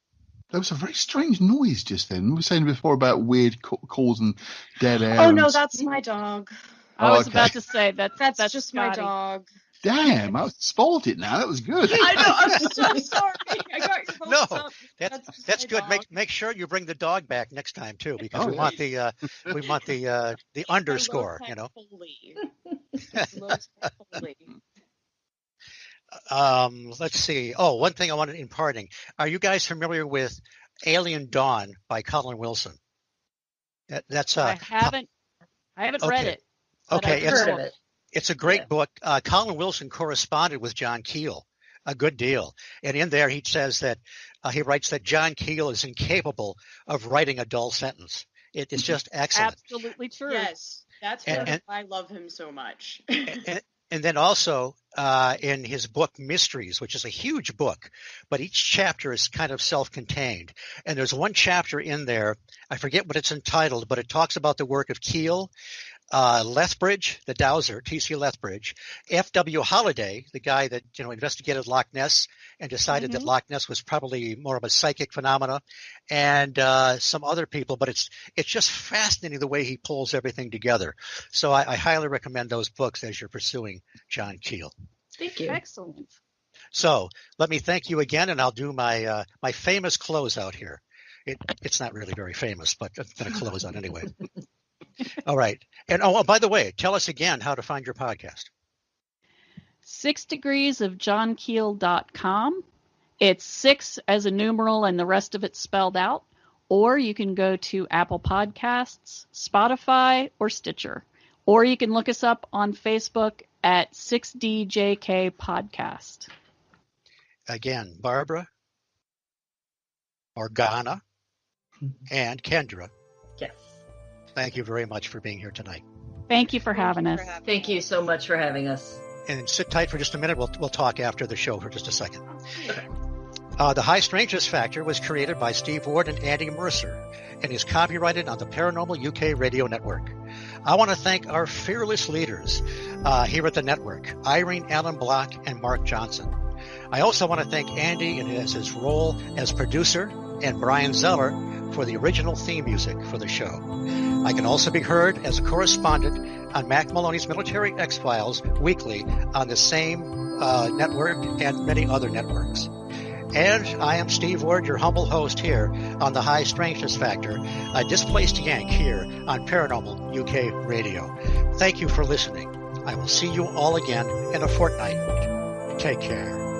S2: There was a very strange noise just then. We were saying before about weird calls and dead air.
S3: Oh, no, that's my dog.
S4: I was about to say that's
S3: just
S4: Scotty.
S3: my dog.
S2: Damn, I spoiled it now. That was good.
S3: I know. I'm so sorry. I got your hopes up.
S1: That's good. Make sure you bring the dog back next time too, because we want the underscore. You know.
S3: Most Foley.
S1: Let's see. Oh, one thing I wanted imparting. Are you guys familiar with Alien Dawn by Colin Wilson? That's
S4: I haven't read
S1: okay.
S4: it. But
S1: Okay,
S4: I've
S5: Heard of it.
S1: it's a great
S5: Yeah.
S1: book. Colin Wilson corresponded with John Keel a good deal. And in there, he says that he writes that John Keel is incapable of writing a dull sentence. It's just excellent.
S4: absolutely true.
S3: Yes, that's
S1: And-
S3: why I love him so much.
S1: And then also in his book Mysteries, which is a huge book, but each chapter is kind of self-contained. And there's one chapter in there, I forget what it's entitled, but it talks about the work of Keel, Lethbridge, the dowser, T.C. Lethbridge, F.W. Holliday, the guy that investigated Loch Ness and decided that Loch Ness was probably more of a psychic phenomena, and some other people. But it's just fascinating the way he pulls everything together. So I highly recommend those books as you're pursuing John Keel.
S5: Thank you.
S4: Excellent.
S1: So let me thank you again, and I'll do my my famous closeout here. It's not really very famous, but I'm going to close out anyway. All right. And by the way, tell us again how to find your podcast.
S4: 6degreesofjohnkeel.com. It's 6 as a numeral and the rest of it spelled out. Or you can go to Apple Podcasts, Spotify, or Stitcher. Or you can look us up on Facebook at 6DJK Podcast.
S1: Again, Barbara, Morganna, and Kendra.
S5: Yes.
S1: Thank you very much for being here tonight.
S4: Thank you for having us.
S5: Thank you so much for having us.
S1: And sit tight for just a minute. We'll talk after the show for just a second. The High Strangeness Factor was created by Steve Ward and Andy Mercer and is copyrighted on the Paranormal UK Radio Network. I want to thank our fearless leaders here at the network, Irene Allen Block and Mark Johnson. I also want to thank Andy in his role as producer and Brian Zeller for the original theme music for the show. I can also be heard as a correspondent on Mac Maloney's Military X-Files weekly on the same network and many other networks. And I am Steve Ward, your humble host here on the High Strangeness Factor, a displaced Yank here on Paranormal UK Radio. Thank you for listening. I will see you all again in a fortnight. Take care.